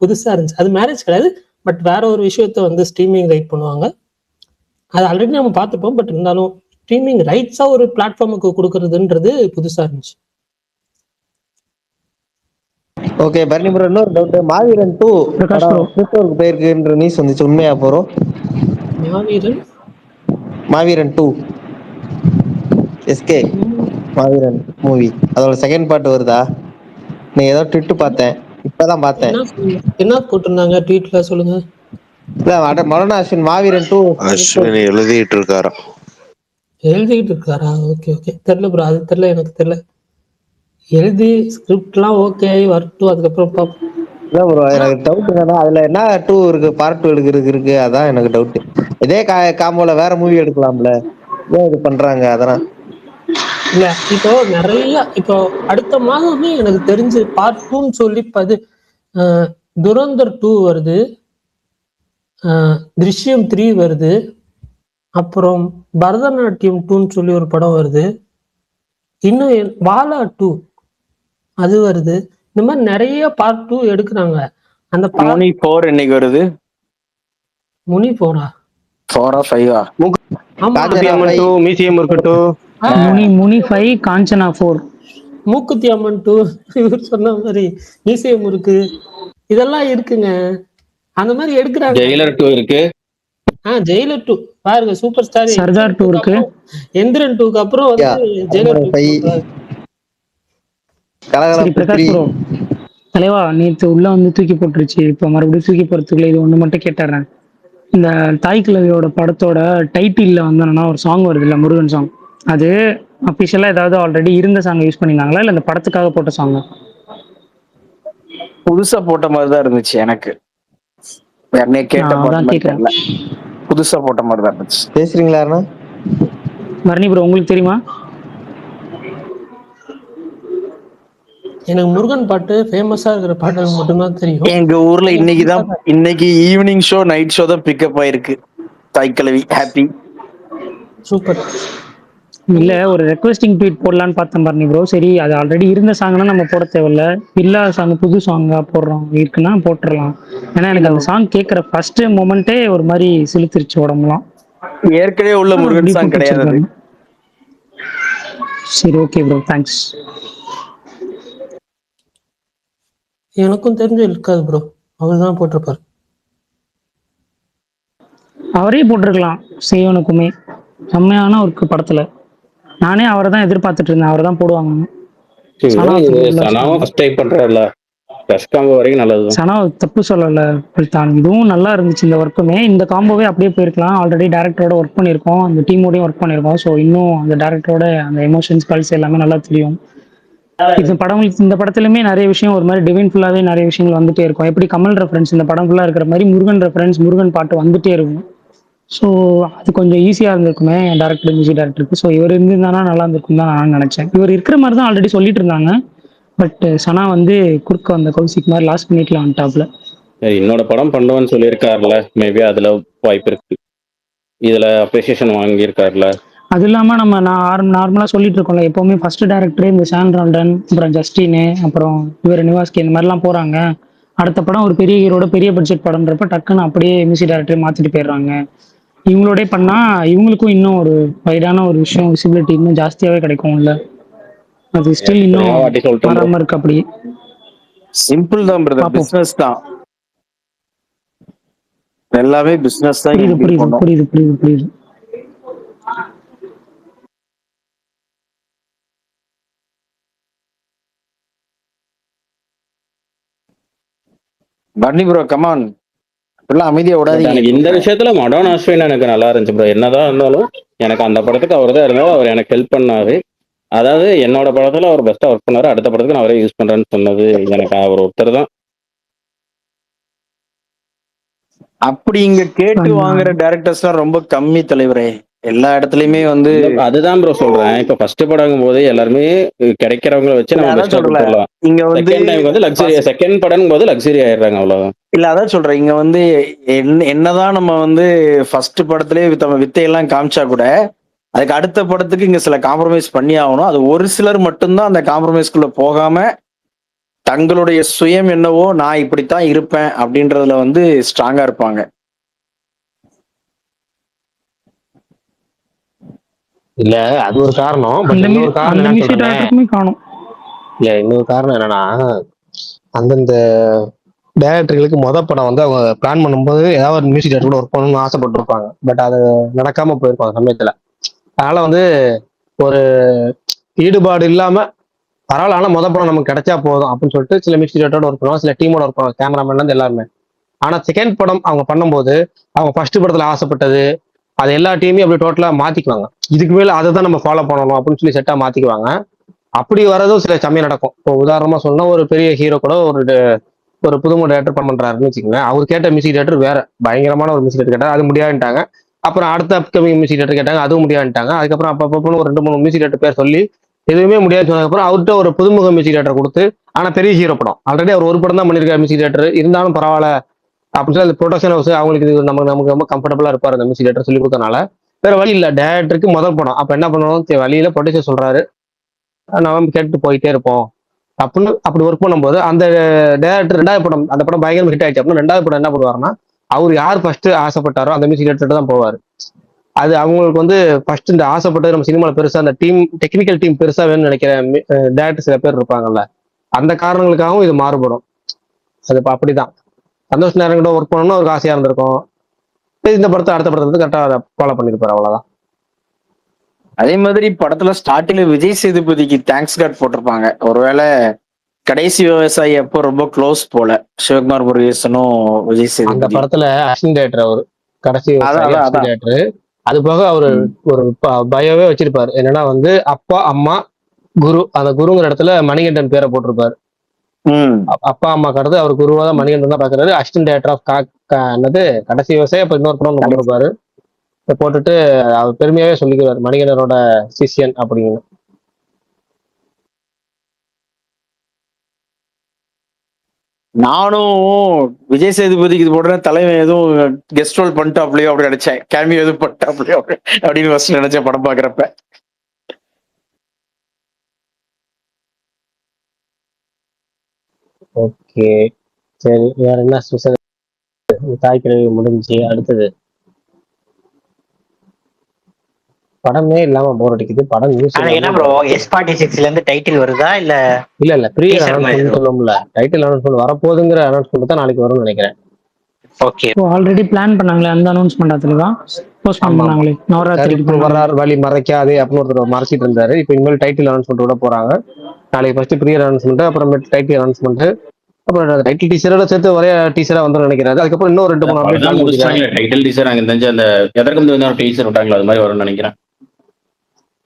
புதுசா இருந்துச்சு. அது மேரேஜ் கிடையாது, பட் வேற ஒரு விஷயத்த ஸ்ட்ரீமிங் ரைட் பண்ணுவாங்க. அது ஆல்ரெடி நம்ம பார்த்துப்போம். பட் இருந்தாலும் ஸ்ட்ரீமிங் ரைட்ஸா ஒரு பிளாட்ஃபார்முக்கு கொடுக்கறதுன்றது புதுசா இருந்துச்சு. ஓகே பரணி ப்ரோ, இன்னொரு டவுட். மாவீரன் 2 ட்விட்டருக்கு போயிருக்குன்ற நியூஸ் வந்துச்சு, உண்மையா ப்ரோ? மாவீரன் 2 எஸ்கே மாவீரன் மூவி அதோட செகண்ட் பார்ட் வருதா? நீ ஏதோ ட்விட் பார்த்தேன், இப்பதான் பார்த்தேன். என்ன போட்டிருந்தாங்க ட்வீட்ல சொல்லுங்க. இல்ல மரண அஸ்வின் மாவீரன் 2 அஸ்வின் எழுதிட்டு இருக்காரா? ஓகே தெரியல ப்ரோ, அது தெரியல, எனக்கு தெரியல. எழுதி ஸ்கிரிப்ட்லாம் ஓகே வரட்டும், அதுக்கப்புறம் இல்ல ப்ரோ, எனக்கு டவுட் என்னன்னா அதுல என்ன 2 இருக்கு, பார்ட் 2 இருக்கு. அதான் எனக்கு டவுட். இதே காம்போல வேற மூவி எடுக்கலாம்ல, ஏன் இது பண்றாங்க? அதெல்லாம் இல்ல. இப்போ நிறைய இப்போ அடுத்த மாதமே எனக்கு தெரிஞ்சு பார்ட் 2ன்னு சொல்லி துரந்தர் 2 வருது, திருஷ்யம் 3 வருது, அப்புறம் பரதநாட்டியம் 2ன்னு சொல்லி ஒரு படம் வருது, இன்னும் வாலா 2 அது வருது. இந்த மாதிரி நிறைய பார்ட் 2 எடுக்கிறாங்க. அந்த முனி 4 இன்னைக்கு வருது. முனி 4ஆ 4 ஆ 5 ஆ? மியூசியம் இருக்கட்டும். முனி 5 காஞ்சனா 4 மூக்குத்தி அம்மன் 2 இவர் சொன்ன மாதிரி மியூசியம் இருக்கு. இதெல்லாம் இருக்குங்க. அந்த மாதிரி எடுக்கிறாங்க. ஜெயிலர் 2 இருக்கு. ஜெயிலர் 2 பாருங்க, சூப்பர் ஸ்டார். சர்தார் 2 இருக்கு. எந்திரன் 2க்கு அப்புறம் ஜெயிலர் 2. சரி பிரகாஷ் ப்ரோ, தலைவா நேற்று உள்ள தூக்கி போட்டுருச்சு. இப்போ மறுபடியும் தூக்கி போறதுக்குள்ள இது ஒண்ணு மட்டும் கேட்டுறேன். இந்த தாய் கிழவியோட படத்தோட டைட்டில்ல என்னன்னா ஒரு சாங் வருது இல்ல, முருகன் சாங். அது அபிஷியலா ஏதாவது ஆல்ரெடி இருந்த சாங் யூஸ் பண்ணிருந்தாங்களா இல்ல இந்த படத்துக்காக போட்ட சாங்? புதுசா போட்ட மாதிரி தான் இருந்துச்சு எனக்கு. புதுசா போட்ட மாதிரி தான் இருந்துச்சு. பேசுறீங்களா மரணி ப்ரோ, உங்களுக்கு தெரியுமா? எனக்கு முருகன் பாட்டு ஃபேமஸா இருக்கிற பாட்டுகள் மட்டும்தான் தெரியும். எங்க ஊர்ல இன்னைக்கு ஈவினிங் ஷோ நைட் ஷோ தான் பிக்கப் ஆயிருக்கு. தாய்க்கிழவி ஹாப்பி சூப்பர். இல்ல ஒரு ரெக்வெஸ்டிங் ட்வீட் போடலான்னு பார்த்தேன் மரணி ப்ரோ. சரி அது ஆல்ரெடி இருந்த சாங்னா நம்ம போட தேவையில்ல, இல்லாத சாங் புது சாங்கா போடுறோம் இருக்குன்னா போட்டுடலாம். ஏன்னா எனக்கு அந்த சாங் கேட்கற ஃபர்ஸ்ட் மொமெண்டே ஒரு மாதிரி சிலுத்திருச்சு உடம்புலாம். ஏற்கனவே உள்ள முருகன் சாங் கிடையாது. சரி ஓகே ப்ரோ, தேங்க்ஸ். எனக்கும் தெரிஞ்சு இருக்காது ப்ரோ. அவர் தான் போட்டிருப்பாரு. அவரே போட்டிருக்கலாம் சிவனுக்குமே. செம்மையான ஒரு படத்துல நானே அவரை தான் எதிர்பார்த்துட்டு இருந்தேன், அவரை தான் போடுவாங்க. சனாவும் ஃபர்ஸ்ட் டைப் பண்றாருல, ஃபர்ஸ்ட் காம்போ வரைக்கும் நல்லதுதான். சனா தப்பு சொல்லல தான், இதுவும் நல்லா இருந்துச்சு. இந்த ஒர்க்குமே இந்த காம்போவே அப்படியே போயிருக்கலாம். ஆல்ரெடி டேரக்டரோட ஒர்க் பண்ணியிருக்கோம், அந்த டீமோடையும் ஒர்க் பண்ணியிருக்கோம். ஸோ இன்னும் அந்த டேரக்டரோட அந்த எமோஷன்ஸ் பல்ஸ் எல்லாமே நல்லா தெரியும். இந்த படத்துலயுமே நிறைய விஷயம் ஒரு மாதிரி டிவைன் ஃபுல்லாவே நிறைய விஷயங்கள் வந்துட்டே இருக்கும். எப்படி கமல் ரெஃபரன்ஸ் இந்த படம் ஃபுல்லா இருக்கிற மாதிரி முருகன் ரெஃபரன்ஸ், முருகன் பாட்டு வந்துட்டே இருக்கும். ஸோ அது கொஞ்சம் ஈஸியாக இருந்திருக்குமே டேரக்டர், மியூசிக் டேரக்டருக்கு. ஸோ இவர் இருந்திருந்தானா நல்லா இருந்திருக்கும் தான் நான் நினச்சேன். இவர் இருக்கிற மாதிரி தான் ஆல்ரெடி சொல்லிட்டு இருந்தாங்க. பட் சனா வந்து குறுக்க வந்த கௌசிக் மாதிரி லாஸ்ட் மினிட்ல வந்துட்டாப்ல. என்னோட படம் பண்ணுவேன்னு சொல்லியிருக்காருல, மேபி அதுல வாய்ப்பு இருக்கு. இதுல அப்ரிசியேஷன் வாங்கியிருக்காருல. அது இல்லாமல் நம்ம நார்மலாக சொல்லிட்டு இருக்கோம்ல, எப்போவுமே ஃபர்ஸ்ட் டேரக்டரே இந்த சான் ராண்டன், அப்புறம் ஜஸ்டின், அப்புறம் இவர் நிவாஸ்கி இந்த மாதிரிலாம் போகிறாங்க. அடுத்த படம் ஒரு பெரிய ஹீரோட பெரிய பட்ஜெட் படம்ன்றப்ப டக்குன்னு அப்படியே மியூசிக் டேரக்டரே மாற்றிட்டு போயிடுறாங்க. இவங்களோட பண்ணா இவங்களுக்கும் இன்னும் ஒரு வைடான ஒரு விஷயம், விசிபிலிட்டி இன்னும் ஜாஸ்தியாவே கிடைக்கும்ல. அது ஸ்டில் இன்னும் மாறாம இருக்கு. அப்படி சிம்பிள் தான் பிரதர், பிசினஸ் தான். எல்லாமே பிசினஸ் தான். புரியுது. பன்னி ப்ரோ கமான், அமைதியா விடாதீங்க. இந்த விஷயத்துல மடோன் அஸ்வின் எனக்கு நல்லா இருந்துச்சு ப்ரோ. என்னதான் இருந்தாலும் எனக்கு அந்த படத்துக்கு அவர் தான் இருந்தாலும் அவர் எனக்கு ஹெல்ப் பண்ணாரு. அதாவது என்னோட படத்துல அவர் பெஸ்டா ஒர்க் பண்ணாரு, அடுத்த படத்துக்கு நான் அவரே யூஸ் பண்றேன்னு சொன்னது எனக்கு அவர் ஒருத்தர் தான். அப்படி இங்க கேட்டு வாங்குற டைரக்டர்ஸ்லாம் ரொம்ப கம்மி தலைவரே. எல்லா இடத்துலயுமே வந்து அதுதான் ப்ரோ சொல்றேன். இப்ப ஃபர்ஸ்ட் படம் போது எல்லாருமே கிடைக்கிறவங்களை வச்சு நம்ம பெஸ்டா கொடுத்துடலாம். இங்க வந்து லக்ஸரி, செகண்ட் படம் போது லக்ஸரி ஆயிடுறாங்க, அவ்வளவுதான். இல்ல அதான் சொல்றேன். இங்க வந்து என்னதான் நம்ம வந்து ஃபர்ஸ்ட் படத்திலே வித்தையெல்லாம் காமிச்சா கூட அதுக்கு அடுத்த படத்துக்கு இங்க சில காம்ப்ரமைஸ் பண்ணி ஆகணும். அது ஒரு சிலர் மட்டும்தான் அந்த காம்ப்ரமைஸ்குள்ள போகாம தங்களுடைய சுயம் என்னவோ, நான் இப்படித்தான் இருப்பேன் அப்படின்றதுல வந்து ஸ்ட்ராங்கா இருப்பாங்க. இல்ல அது ஒரு காரணம். பட் இன்னொரு காரணம் இன்னொரு காரணம் என்னன்னா, அந்தந்த டைரக்டர்களுக்கு படம் வந்து அவங்க பிளான் பண்ணும்போது ஏதாவது ஒரு மியூசிக் டைரக்டர் கூட ஒர்க் பண்ணணும்னு ஆசைப்பட்டிருப்பாங்க. பட் அது நடக்காம போயிருப்பாங்க சமயத்துல. அதனால வந்து ஒரு ஈடுபாடு இல்லாம பரவாயில்ல, ஆனா படம் நமக்கு கிடைச்சா போதும் அப்படின்னு சொல்லிட்டு சில மியூசிக் டைரக்டரோட ஒர்க் பண்ணுவாங்க, சில டீமோட ஒர்க் பண்ணுவாங்க, கேமராமேன்ல இருந்து எல்லாருமே. ஆனா செகண்ட் படம் அவங்க பண்ணும்போது அவங்க ஃபர்ஸ்ட் படத்துல ஆசைப்பட்டது அது எல்லா டீமையும் அப்படி டோட்டலா மாத்திக்குவாங்க. இதுக்கு மேல அதை தான் நம்ம ஃபாலோ பண்ணணும் அப்படின்னு சொல்லி செட்டா மாத்திக்குவாங்க. அப்படி வரதும் சில சமயம் நடக்கும். இப்போ உதாரணமா சொன்னா, ஒரு பெரிய ஹீரோ கூட ஒரு புதுமுக டேரக்டர் பண்றாருன்னு வச்சுக்கோங்களேன். அவர் கேட்ட மியூசிக் டேரக்டர் வேற பயங்கரமான ஒரு மியூசிக் டேரக்டர் கேட்டார், அது முடியாதுட்டாங்க. அப்புறம் அடுத்த அப்கமிங் மியூசிக் டேரக்டர் கேட்டாங்க, அதுவும் முடியாதுட்டாங்க. அதுக்கப்புறம் அப்பப்போ ஒரு 2-3 மியூசிக் டேரக்டர் பேர் சொல்லி எதுவுமே முடியாது சொன்னதுக்கப்புறம் அவர்கிட்ட ஒரு புதுமுக மியூசிக் டேரக்டர் கொடுத்து, ஆனா பெரிய ஹீரோ படம் ஆல்ரெடி அவர் ஒரு படம் தான் பண்ணியிருக்காரு மியூசிக் டேரக்டர், இருந்தாலும் பரவாயில்ல அப்படின்னு சொல்லி அந்த ப்ரொடக்ஷன் ஹவுஸ் அவங்களுக்கு இது நமக்கு ரொம்ப கம்ஃபர்டபுளா இருப்பாரு அந்த மியூசிக் டேரக்டர் சொல்லி கொடுத்தனால வேற வழி இல்ல. டேரக்டருக்கு படம் அப்ப என்ன பண்ணணும், வழியில ப்ரொடியூசர் சொல்றாரு, நம்ம கேட்டு போயிட்டே இருப்போம் அப்படின்னு அப்படி ஒர்க் பண்ணும்போது அந்த டேரக்டர் ரெண்டாவது படம், அந்த படம் பயங்கரமா ஹிட் ஆயிடுச்சு அப்படின்னா ரெண்டாவது படம் என்ன பண்ணுவாருன்னா, அவர் யார் ஃபர்ஸ்ட் ஆசைப்பட்டாரோ அந்த மியூசிக் டேரக்டர் தான் போவார். அது அவங்களுக்கு வந்து ஃபர்ஸ்ட் இந்த ஆசைப்பட்டது நம்ம சினிமாவில் பெருசா அந்த டீம் டெக்னிக்கல் டீம் பெருசா வேணும்னு நினைக்கிற டேரக்டர் சில பேர் இருப்பாங்கல்ல, அந்த காரணங்களுக்காகவும் இது மாறுபடும். அது இப்போ அப்படிதான். சந்தோஷ் நாராயண் கூட ஒர்க் பண்ணணும்னு ஒரு ஆசையா இருந்திருக்கும், இந்த படத்தை அடுத்த படத்தை வந்து கரெக்டா ஃபாலோ பண்ணிருப்பாரு, அவ்வளவுதான். அதே மாதிரி படத்துல ஸ்டார்டிங்ல விஜய் சேதுபதிக்கு தேங்க்ஸ் கார்டு போட்டிருப்பாங்க. ஒருவேளை கடைசி விவசாயி அப்போ ரொம்ப க்ளோஸ் போல சிவகுமார் முருகேசனும் விஜய் சேதுபதி. அந்த படத்துல அசிஸ்டன்ட் டைரக்டர் அவரு, கடைசி அசிஸ்டன்ட் டைரக்டர். அது போக அவரு ஒரு பயோவே வச்சிருப்பாரு, என்னன்னா வந்து அப்பா அம்மா குரு. அந்த குருங்கிற இடத்துல மணிகண்டன் பேரை போட்டிருப்பாரு. அப்பா அம்மா கடந்து அவர் குருவா தான் மணிகண்டன் தான் பாக்குறாரு. அசிஸ்டன்ட் டைரக்டர் ஆஃப் என்னது கடைசி விவசாயம். அப்ப இன்னொரு படம் போட்டிருப்பாரு, போட்டுட்டு அவர் பெருமையாவே சொல்லிக்கிறார் மணிகண்டனோட சிஷியன் அப்படின்னு. நானும் விஜய் சேதுபதிக்கு இது போடுற தலைவன் எதுவும் கெஸ்ட் ரோல் பண்ணிட்டாப்லையோ அப்படி நினைச்சேன், கேமியோ எதுவும் பண்ணிட்டாப்லையோ அப்படின்னு ஃபர்ஸ்ட் நினைச்சேன் படம் பாக்குறப்ப. ஓகே சரி, வேற என்ன ஸ்பெஷல்? தாய் கிழவி முடிஞ்சு அடுத்தது படமே இல்லாம போர் அடிக்குது. படம் நியூஸ் ஆனா என்ன ப்ரோ S46 இருந்து டைட்டில் வருதா இல்ல இல்ல ப்ரீ teaser மாதிரி அனௌன்ஸ்மெண்ட் சொல்லும்ல, டைட்டில் அனௌன்ஸ்மெண்ட் வரப்போகுதுங்கிற அனௌன்ஸ்மெண்ட் தான் நாளைக்கு வரும்னு நினைக்கிறேன். ஓகே இப்போ ஆல்ரெடி பிளான் பண்ணாங்களே அந்த அனௌன்ஸ்மெண்ட் அதுலதான் போஸ்ட்போன் ஆமா ஆமா. பண்ணாங்களே நவராத்திரிக்கு கருப்பு பண்ணாங்க. வர்றார் வழி மறைக்காதே அப்படின்னு ஒருத்தர் மறைச்சிட்டு இருந்தாரு. இப்போ இனிமேல் டைட்டில் அனௌன்ஸ்மெண்ட் விட போறாங்க. நாளைக்கு ஃபர்ஸ்ட் ப்ரீ அனௌன்ஸ்மெண்ட், அப்புறமேட்டு டைட்டில் அனௌன்ஸ்மெண்ட், அப்புறம் டைட்டில் டீசரோட சேர்த்து ஒரே டீசரா வந்து நினைக்கிறாரு. அதுக்கப்புறம் இன்னும் 2-3 அப்டேட் படம் காமிக்கிறாங்க. முடிச்சிட்டாங்களே டைட்டில் டீசர். அங்க தெரிஞ்ச அந்த எதற்கும் வந்து டீசர் விட்டாங்களா, அது மாதிரி வரும்னு நினைக்கிறேன்.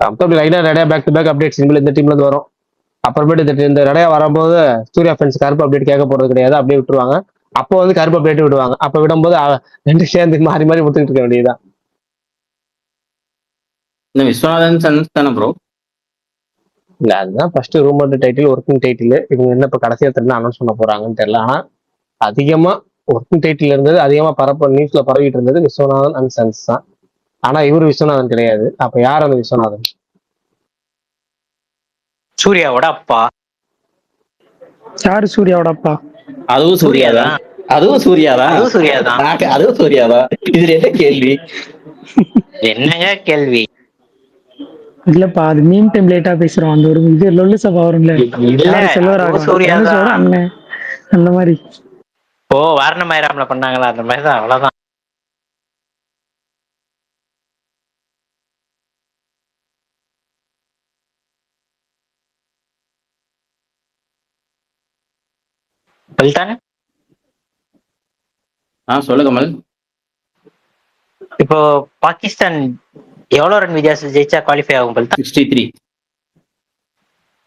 அப்படி லைனா நிறைய பேக் டு பேக் அப்டேட்ஸ் இனிமேல் இந்த டீம்ல இருந்து வரும். அப்புறமேட்டு இந்த நிறைய வரும்போது சூர்யா ஃபேன்ஸ் கருப்பு அப்டேட் கேட்க போறது கிடையாது, அப்படியே விட்டுருவாங்க. அப்போ வந்து கருப்பு அப்டேட் விடுவாங்க. அப்ப விடும்போது ரெண்டு சேர்ந்து மாறி மாறி விட்டுக்கிட்டு இருக்க வேண்டியதுதான். இந்த விஸ்வநாதன் சன்ஸ் தானே ப்ரோ? இல்ல அதுதான் first rumour title, working title. இவங்க என்ன இப்ப கடைசியா தெரிஞ்சு அனௌன்ஸ் பண்ண போறாங்கன்னு தெரியல. ஆனா அதிகமா ஒர்க்கிங் டைட்டில் இருந்தது, அதிகமா நியூஸ்ல பரவிட்டு இருந்தது விஸ்வநாதன் அண்ட் சன்ஸ் தான். ஆனா இவரு விஸ்வநாதன் கிடையாது. அப்ப யார் அந்த விஸ்வநாதன்? சூர்யாவோட அப்பா. யாரு சூர்யாவோட அப்பா? அதுவும் சூர்யாதான். அதுவும் சூர்யாதான். அதுவும் சூர்யாதான். அதுவும் சூர்யாதான். இதுல என்ன கேள்வி? என்னங்க கேள்வி? இல்லப்பா அது மீன் டெம்ப்ளேட்டா பேசுறோம். அந்த ஒரு இது லொல்லு சபா வரும்ல, இல்ல யாரு செல்வராகவன், சூர்யாதான். தனுஷோட அண்ணன், அந்த மாதிரி. ஓ வாரணமாயிரம்ல பண்ணாங்களா அந்த மாதிரிதான், அவ்வளவுதான். பல்தான் சொல்லு கமல். இப்போ பாகிஸ்தான் எவ்வளவு ரன் வித்தியாசம் ஜெயிச்சா குவாலிஃபை ஆகும் பல்தான்? 63.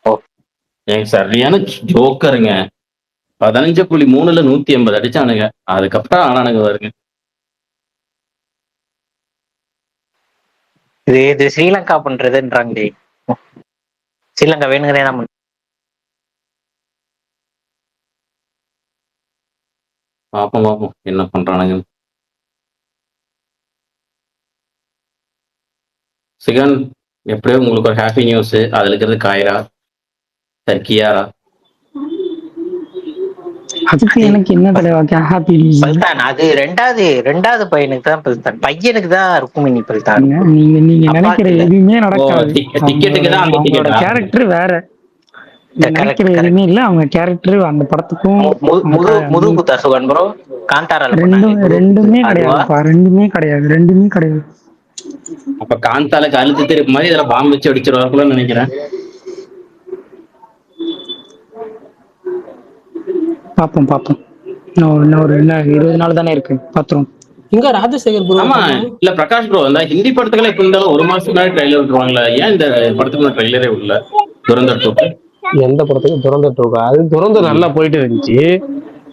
ஓ ஏங்க சரியான ஜோக்கருங்க. 15.3ல 180 அடிச்சானுங்க. அதுக்கப்புறம் ஆனானுங்க வருங்க. இது ஸ்ரீலங்கா பண்றதுன்றாங்களே. ஸ்ரீலங்கா வேணுங்கிறே நம்ம பாப்போம் என்ன பண்றானுங்க. சிகன், எப்படியோ உங்களுக்கு ஒரு ஹாப்பி நியூஸ். அதுல இருக்கிறது காயரா தர்க்கியாரா? அதுக்கு எனக்கு என்ன தலைவா ஹாப்பி நியூஸ்? பல்தான் அது ரெண்டாவது பையனுக்கு தான் பல்தான், பையனுக்கு தான் ருக்குமினி பல்தான். நீங்க நினைக்கிற எதுவுமே நடக்காது. டிக்கெட்டுக்கு தான் அந்த அவங்களோட டிக்கெட்டா? கேரக்டர் வேற. நினைக்கிற எதுவுமே இல்ல. அவங்க கேரக்டர் அந்த படத்துக்கும் முது குத்தா சுகன் ப்ரோ காந்தாரால ரெண்டுமே கிடையாதுப்பா. ரெண்டுமே கிடையாது. அப்ப காந்தால கழுத்து திருப்பு மாதிரி இதுல பாம்பு வச்சு அடிச்சிருவாருக்குள்ள நினைக்கிறேன். பாப்போம். இன்னும் ஒரு 20 நாள் தானே இருக்கு, பாத்துரும். இங்க ராஜசேகர் ப்ரோ. ஆமா இல்ல பிரகாஷ் ப்ரோ, இந்த ஹிந்தி படத்துக்குள்ள எப்படி இருந்தாலும் 1 மாசத்துக்கு முன்னாடி ட்ரைலர் விட்டுருவாங்களா? ஏன் இந்த படத்துக்கு ட்ரைலரே உள்ள துரந்தர் 2? எந்த படத்துக்கு? துரந்தர் 2? அது துரந்தர் நல்லா போயிட்டு இருந்துச்சு,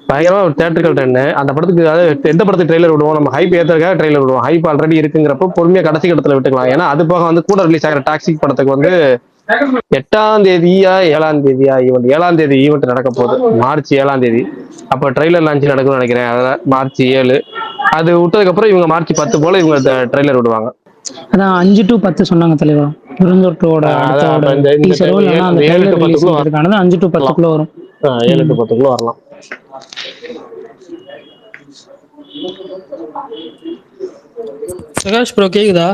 பயங்கரமா தியேட்டர்கள் ரன். அந்த படத்துக்கு அதாவது எந்த படத்துக்கு ட்ரெய்லர் விடுவோம்? நம்ம ஹைப் ஏத்துறதுக்காக ட்ரெய்லர் விடுவோம். ஹைப் ஆல்ரெடி இருக்குங்கிறப்ப பொறுமையா கடைசி கட்டத்துல விட்டுக்கலாம். ஏன்னா அது போக வந்து கூட ரிலீஸ் ஆகிற டாக்ஸிக் படத்துக்கு வந்து 8ஆம் தேதியா 7ஆம் தேதியா ஈவெண்ட், 7ஆம் தேதி ஈவெண்ட் நடக்க போகுது, மார்ச் 7ஆம் தேதி. அப்ப ட்ரெய்லர் லான்ச் நடக்கும்னு நினைக்கிறேன். அதான் மார்ச் 7. அது விட்டதுக்கு அப்புறம் இவங்க மார்ச் 10 போல இவங்க ட்ரெய்லர் விடுவாங்க. அதான் 5 to 10 சொன்னாங்க தலைவா. துரந்தோட்டோட டீசரோ இல்லைன்னா அந்த ட்ரெய்லர் ரிலீஸ் பண்றதுக்கானது 5 to 10க்குள்ள வரும். 7 to 10க்குள்ள வரலாம். பிரகாஷ் ப்ரோ கேக்குதா?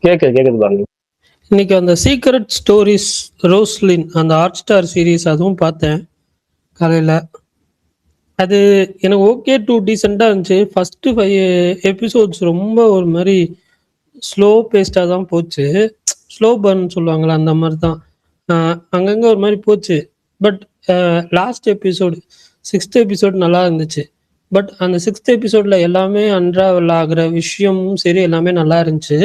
கேக்குது பாருங்க. இன்னைக்கு அந்த சீக்ரெட் ஸ்டோரிஸ் ரோஸ்லின் அந்த ஹாட் ஸ்டார் சீரீஸ் அதுவும் பார்த்தேன் காலையில். அது எனக்கு ஓகே டு டீசெண்டாக இருந்துச்சு. ஃபஸ்ட்டு 5 எபிசோட்ஸ் ரொம்ப ஒரு மாதிரி ஸ்லோ பேஸ்டாக தான் போச்சு. ஸ்லோ பர்ன் சொல்லுவாங்களா, அந்த மாதிரி தான் அங்கங்கே ஒரு மாதிரி போச்சு. But last episode 6th episode நல்லா இருந்துச்சு. பட் அந்த 6th எபிசோடில் எல்லாமே அன்ராவல் ஆகிற விஷயமும் சரி எல்லாமே நல்லா இருந்துச்சு.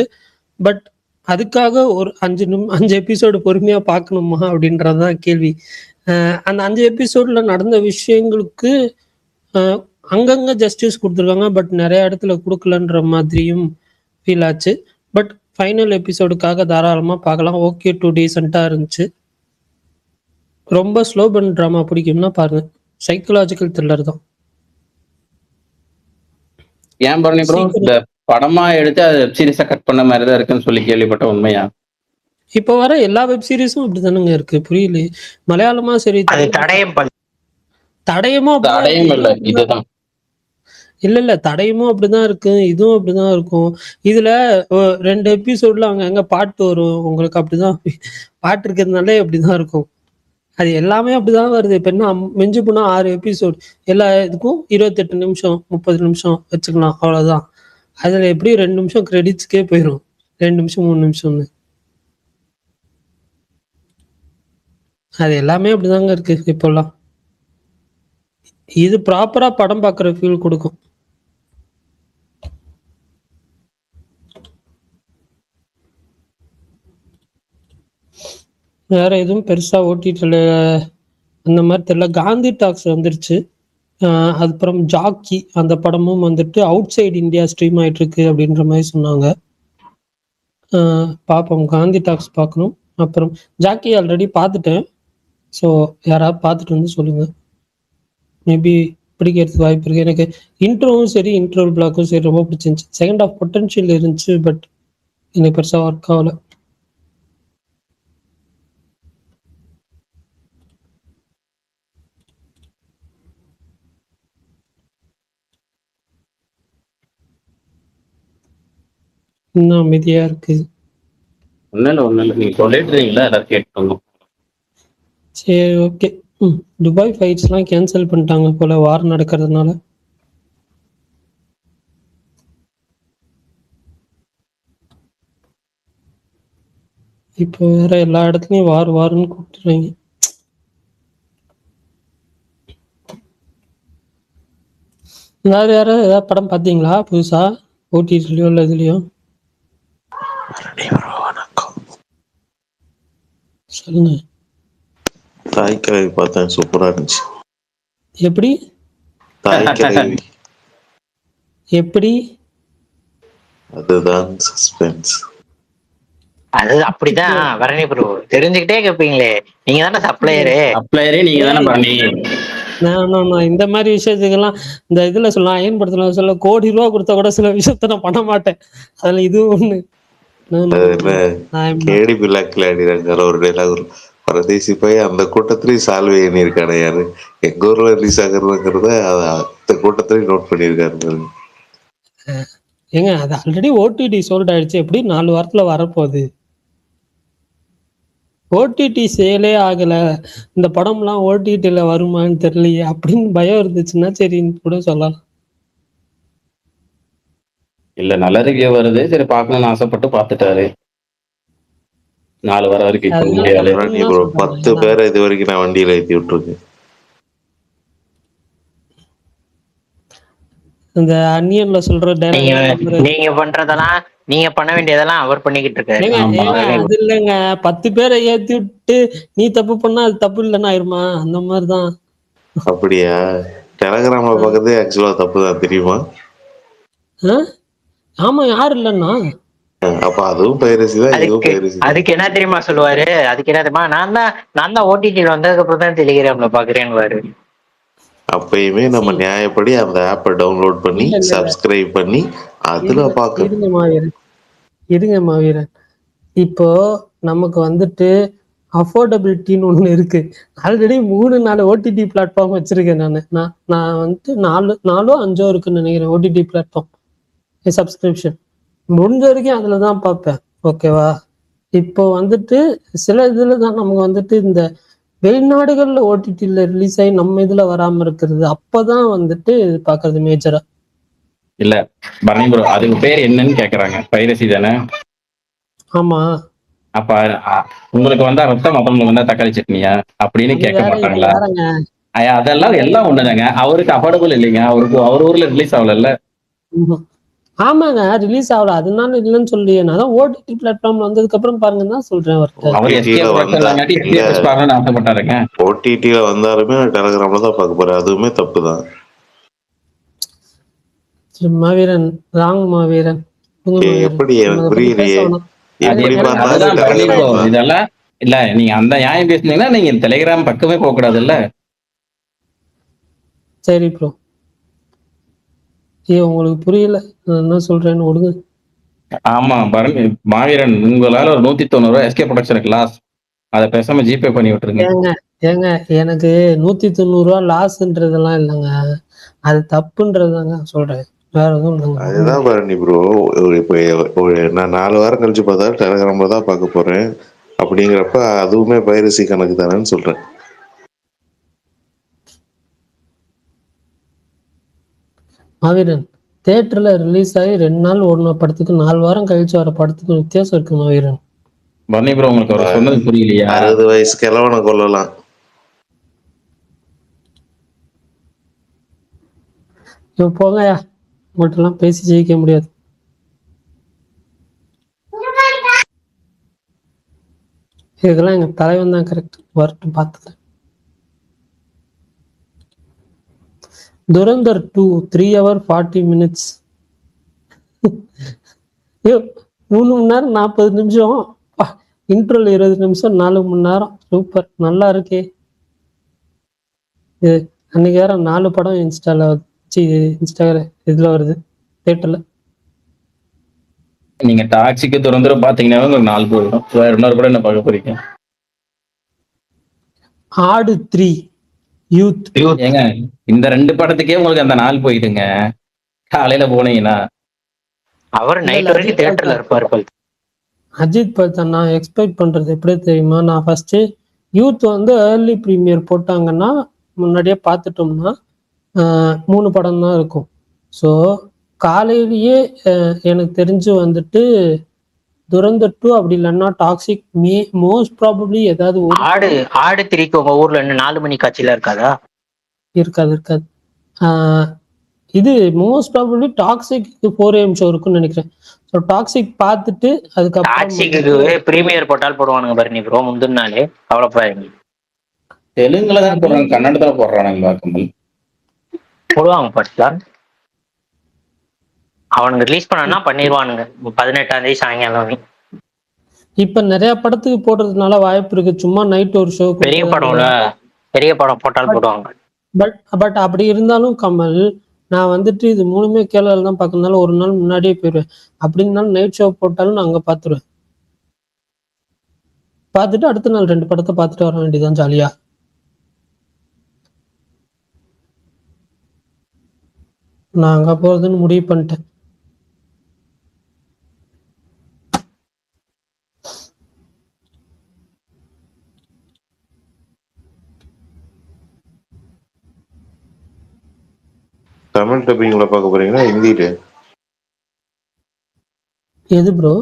பட் அதுக்காக ஒரு 5 எபிசோடு பொறுமையாக பார்க்கணுமா அப்படின்றது தான் கேள்வி. அந்த 5 எபிசோடில் நடந்த விஷயங்களுக்கு அங்கங்கே ஜஸ்டிஸ் கொடுத்துருக்காங்க, பட் நிறைய இடத்துல கொடுக்கலன்ற மாதிரியும் ஃபீல் ஆச்சு. பட் ஃபைனல் எபிசோடுக்காக தாராளமாக பார்க்கலாம். ஓகே டு டீசெண்டாக இருந்துச்சு. ரொம்ப ஸ்லோ பர்ன் ட்ராமா பிடிக்கும்னா பாருங்க, சைக்கலாஜிக்கல் த்ரில்லர் தான். ஏன் பாருங்க ப்ரோ, இந்த படமா எடுத்து அது வெப் சீரிஸா கட் பண்ண மாதிரி தான் இருக்குன்னு சொல்லி கேள்விப்பட்ட, உண்மையா? இப்போ வர எல்லா வெப் சீரிஸும் இப்படி தானுங்க இருக்கு, புரியல. மலையாளமா சரி, தடயம் தடயமா தடயம் இல்ல, இதுதான் இல்ல தடயமும் அப்படிதான் இருக்கு, இதுவும் அப்படிதான் இருக்கும். இதுல 2 எபிசோட்ல அவங்க எங்க பாட்டு வரும், உங்களுக்கு அப்படிதான் பாட்டு இருக்கிறதுனாலே அப்படிதான் இருக்கும். அது எல்லாமே அப்படிதான் வருது. இப்ப என்ன மிஞ்சி போனா 6 எபிசோட், எல்லா இதுக்கும் 28 நிமிஷம் 30 நிமிஷம் வச்சுக்கலாம், அவ்வளவுதான். அதுல எப்படி 2 நிமிஷம் கிரெடிட்ஸ்க்கே போயிடும், 2 நிமிஷம் 3 நிமிஷம்னு. அது எல்லாமே அப்படிதாங்க இருக்கு இப்போல்லாம். இது ப்ராப்பரா படம் பார்க்குற ஃபீல் கொடுக்கும். வேற எதுவும் பெருசா ஓடிடில அந்த மாதிரி தெரியல. காந்தி டாக்ஸ் வந்துருச்சு. அதுக்கப்புறம் ஜாக்கி அந்த படமும் வந்துட்டு அவுட் சைடு இந்தியா ஸ்ட்ரீம் ஆயிட்டு இருக்கு அப்படின்ற மாதிரி சொன்னாங்க. பார்ப்போம், காந்தி டாக்ஸ் பார்க்கணும். அப்புறம் ஜாக்கி ஆல்ரெடி பார்த்துட்டேன். ஸோ யாராவது பார்த்துட்டு வந்து சொல்லுங்க, மேபி பிடிக்கிறதுக்கு வாய்ப்பு இருக்கு. எனக்கு இன்ட்ரோவும் சரி இன்ட்ரோல் பிளாக்கும் சரி ரொம்ப பிடிச்சிருந்துச்சு. செகண்ட் ஆஃப் பொட்டன்ஷியல் இருந்துச்சு, பட் எனக்கு பெருசாக ஒர்க் ஆகல. இன்னும் அமைதியா இருக்கு. ஒன்றும் இல்லை நீங்கள் சொல்லிட்டு இருக்கீங்களா, எல்லாரும் கேட்டுக்கோங்க. சரி, ஓகே. துபாய் ஃபைட்ஸ்லாம் கேன்சல் பண்ணிட்டாங்க போல, வார் நடக்கிறதுனால. இப்போ வேற எல்லா இடத்துலயும் வாருன்னு கூப்பிட்டுறாங்க. வேற யாராவது ஏதாவது படம் பார்த்தீங்களா புதுசா ஓடிடிலயோ இல்லை இதுலயோ? சொல்லுங்க. தாய்க்கிழவி பார்த்தேன், சூப்பரா இருந்துச்சு. எப்படி தாய்க்கிழவி எப்படி? அதுதான் சஸ்பென்ஸ். அது அப்படிதான் பரணி ப்ரோ, தெரிஞ்சுக்கிட்டே கேட்பீங்களே, நீங்க தானே சப்ளையரே நீங்க தானே பண்ணி. நான் இந்த மாதிரி விஷயத்துக்கெல்லாம் இந்த இதுல சொல்லலாம், அயன் படத்துல சொல்ல கோடி ரூபா கொடுத்தா கூட சில விஷயத்த நான் பண்ண மாட்டேன். அதுல இது ஒண்ணு. கேடி பிளாக்ல அடிறாங்க ஒரு டைலாக், பரதேசி போய் அந்த கூட்டத்திலயும் சால்வை எண்ணிருக்கானே யாரு, எங்க ஊர்ல ரிலீஸ் ஆகுறதுங்கிறத அந்த கூட்டத்திலயும் நோட் பண்ணிருக்காரு. ஏங்க அது ஆல்ரெடி ஓடிடி சோல்ட் ஆயிடுச்சு, எப்படி 4 வாரத்துல வரப்போகுது? ஓடிடி சேலே ஆகல, இந்த படம்லாம் ஓடிடில வருமான்னு தெரியலையே அப்படின்னு பயம் இருந்துச்சுன்னா சரின்னு கூட சொல்லலாம். இல்ல நல்ல ரிவ்யூ வருது, சரி பார்க்கணும்னு ஆசைப்பட்டு பார்த்துட்டாரு. 4 வாரம் வரைக்கும் இப்ப முடியாது. 10 பேரை இது வரைக்கும் நான் வண்டியில ஏத்தி விட்டுருக்கேன். இந்த அன்னியன்ல சொல்ற நீங்க பண்றதெல்லாம், நீங்க பண்ண வேண்டியதெல்லாம் அவர் பண்ணிக்கிட்டு இருக்காரு. அது இல்லைங்க, 10 பேரை ஏத்தி விட்டு நீ தப்பு பண்ணா அது தப்பு இல்லைன்னு ஆயிருமா? அந்த மாதிரிதான். அப்படியா? டெலகிராம்ல பாக்குறது ஆக்சுவலா தப்பு தான், தெரியுமா? ஆமா, யாரு இல்லன்னா அப்ப அதுவும் பைரசி தான், இதுவும் பைரசி. அதுக்கு என்ன தெரியுமா சொல்லுவாரு, அதுக்கு என்ன தெரியுமா, நான் தான் ஓடிடில வந்ததுக்கு அப்புறம் தான் டெலிகிராம்ல பாக்குறேன்னு. அப்பயுமே நம்ம நியாயப்படி அந்த ஆப்பை டவுன்லோட் பண்ணி சப்ஸ்கிரைப் பண்ணி அதுல பாக்கணும். இருங்க மாவீரன், இப்போ நமக்கு வந்துட்டு அஃபோர்டபிலிட்டின்னு ஒண்ணு இருக்கு. ஆல்ரெடி 3-4 ஓடிடி பிளாட்ஃபார்ம் வச்சிருக்கேன் நான் வந்துட்டு 4 5 இருக்குன்னு நினைக்கிறேன் ஓடிடி பிளாட்ஃபார்ம் சப்ஸ்கிரிப்ஷன். முடிஞ்ச வரைக்கும் அதுலதான் பார்ப்பேன், ஓகேவா? இப்போ வந்துட்டு சில இதுல தான் நமக்கு வந்துட்டு இந்த வெளிநாடுகள்ல ஓடிடில ரிலீஸ் ஆகி நம்ம இதுல வராம இருக்கிறது, அப்பதான் வந்துட்டு பாக்குறது மேஜரா. இல்ல பரணி ப்ரோ, அதுக்கு பேர் என்னன்னு கேக்குறாங்க, பைரசி தானே? ஆமா. அப்ப உங்களுக்கு வந்தா ரத்தம், மத்தவங்களுக்கு வந்தா தக்காளி சட்னியா அப்படின்னு கேட்க மாட்டாங்களா? அதெல்லாம் எல்லாம் ஒண்ணுதாங்க. அவருக்கு அஃபோர்டபுள் இல்லைங்க, அவர் ஊர்ல ரிலீஸ் ஆகல. ஆமாங்க, ரிலீஸ் ஆகல, அதனால இல்லைன்னு சொல்லி நான் ஓடிடி பிளாட்ஃபார்ம்ல வந்ததுக்கு அப்புறம் பாருங்க தான் சொல்றேன். ஓடிடில வந்தாலுமே டெலகிராம்ல தான் பார்க்க போறேன், அதுவுமே தப்பு தான். மாவீரன் ராங் மாவீரன், எப்படி எனக்கு புரியலையே. இதெல்லாம் இல்ல, நீங்க அந்த நியாயம் பேசுனீங்கன்னா நீங்க டெலிகிராம் பக்கமே போக கூடாது இல்ல. சரி ப்ரோ, உங்களுக்கு புரியல நான் என்ன சொல்றேன்னு விடுங்க. ஆமா பரணி மாவீரன், உங்களால ஒரு 190 ரூபாய் எஸ்கே ப்ரொடக்ஷனுக்கு லாஸ், அதை பேசாம ஜிபே பண்ணி விட்டுருங்க. ஏங்க எனக்கு 190 ரூபா லாஸ்ன்றதெல்லாம் இல்லைங்க, அது தப்புன்றதுதாங்க சொல்றேன், வேற எதுவும் இல்லைங்க. அதுதான் பரணி ப்ரோ. இப்போ நான் 4 வாரம் கழிச்சு பார்த்தா டெலகிராம்ல தான் பார்க்க போறேன். அப்படிங்கிறப்ப அதுவுமே பைரசி கணக்கு தானேன்னு சொல்றேன். மாவீரன் தியேட்டர்ல ரிலீஸ் ஆகி 2 நாள் ஓடின படத்துக்கு 4 வாரம் கழிச்சு வர படத்துக்கு வித்தியாசம் இருக்கு மாவீரன். பரணி ப்ரோ உங்களுக்கு அவர் சொன்னது புரியலையா? 60 வயசு கிழவனை கொல்லலாம். இப்போ போங்கயா, உங்கள்கிட்டலாம் பேசி ஜெயிக்க முடியாது. இதுக்கெல்லாம் எங்க தலைவன் தான் கரெக்ட், வரட்டும் பார்த்துக்கிறேன். Durandhar 2 3 hour 40 minutes. 3 மணி நேரம் 40 நிமிஷம், இன்ட்ரோல் 20 நிமிஷம், 4 மணி நேரம். சூப்பர், நல்லா இருக்கே. இது அன்னைக்கு வேற 4 படம் இன்ஸ்டாகிராம் இதுல வருது தியேட்டர்ல. நீங்க டாக்ஸிக்கு துரந்தரம் பாத்தீங்கன்னா உங்களுக்கு 4 போயிடும். வேற இன்னொரு கூட என்ன பார்க்க போறீங்க? ஆடு 3 யூத். ஏங்க இந்த 2 படத்துக்கே உங்களுக்கு அந்த 4 போயிடுங்க காலையில போனீங்கன்னா. அவர் நைட் வரைக்கும் தியேட்டர்ல இருப்பாரு. அஜித் பல்தான் நான் எக்ஸ்பெக்ட் பண்றது எப்படி தெரியுமா, நான் ஃபர்ஸ்ட் யூத் வந்து ஏர்லி ப்ரீமியர் போட்டாங்கன்னா முன்னாடியே பார்த்துட்டோம்னா 3 படம் தான் இருக்கும். ஸோ காலையிலேயே எனக்கு தெரிஞ்சு வந்துட்டு துரந்தர் 2 அப்படி இல்லைன்னா டாக்ஸிக் மோஸ்ட் ப்ராபப்ளி ஏதாவது ஆடு 3க்கு உங்க ஊர்ல 4 மணி காட்சியில இருக்காதா? இருக்காது. இது மோஸ்ட் ப்ராபப்ளி டாக்ஸிக்கு 4 AM ஷோ இருக்குன்னு நினைக்கிறேன். ஸோ டாக்ஸிக் பார்த்துட்டு அதுக்கப்புறம் ப்ரீமியர் போட்டால் போடுவானுங்க பரணி ப்ரோ முந்தின நாளே. அவ்வளோ தெலுங்குல தான் போடுறாங்க, கன்னடத்துல போடுறானுங்களா கமல்? போடுவாங்க பட்லாம். அவனுங்க ரிலீஸ் பண்ணா பண்ணிடுவானுங்க 18ஆம் தேதி சாயங்காலம். இப்ப நிறைய படத்துக்கு போடுறதுனால வாய்ப்பு இருக்கு, சும்மா நைட் ஒரு ஷோ பெரிய படம் போட்டால் போடுவாங்க. பட் அப்படி இருந்தாலும் கமல், நான் வந்துட்டு இது 3மே கேரளால தான் பார்க்கறதுனால ஒரு நாள் முன்னாடியே போயிடுவேன். அப்படி இருந்தாலும் நைட் ஷோ போட்டாலும் நான் அங்க பார்த்துருவேன். பார்த்துட்டு அடுத்த நாள் 2 படத்தை பார்த்துட்டு வர வேண்டியதான் ஜாலியா. நான் அங்க போறதுன்னு முடிவு பண்ணிட்டேன். தமிழ் டப்பிங்ல பார்க்க போறீங்களா ஹிந்தில? எது ப்ரோ?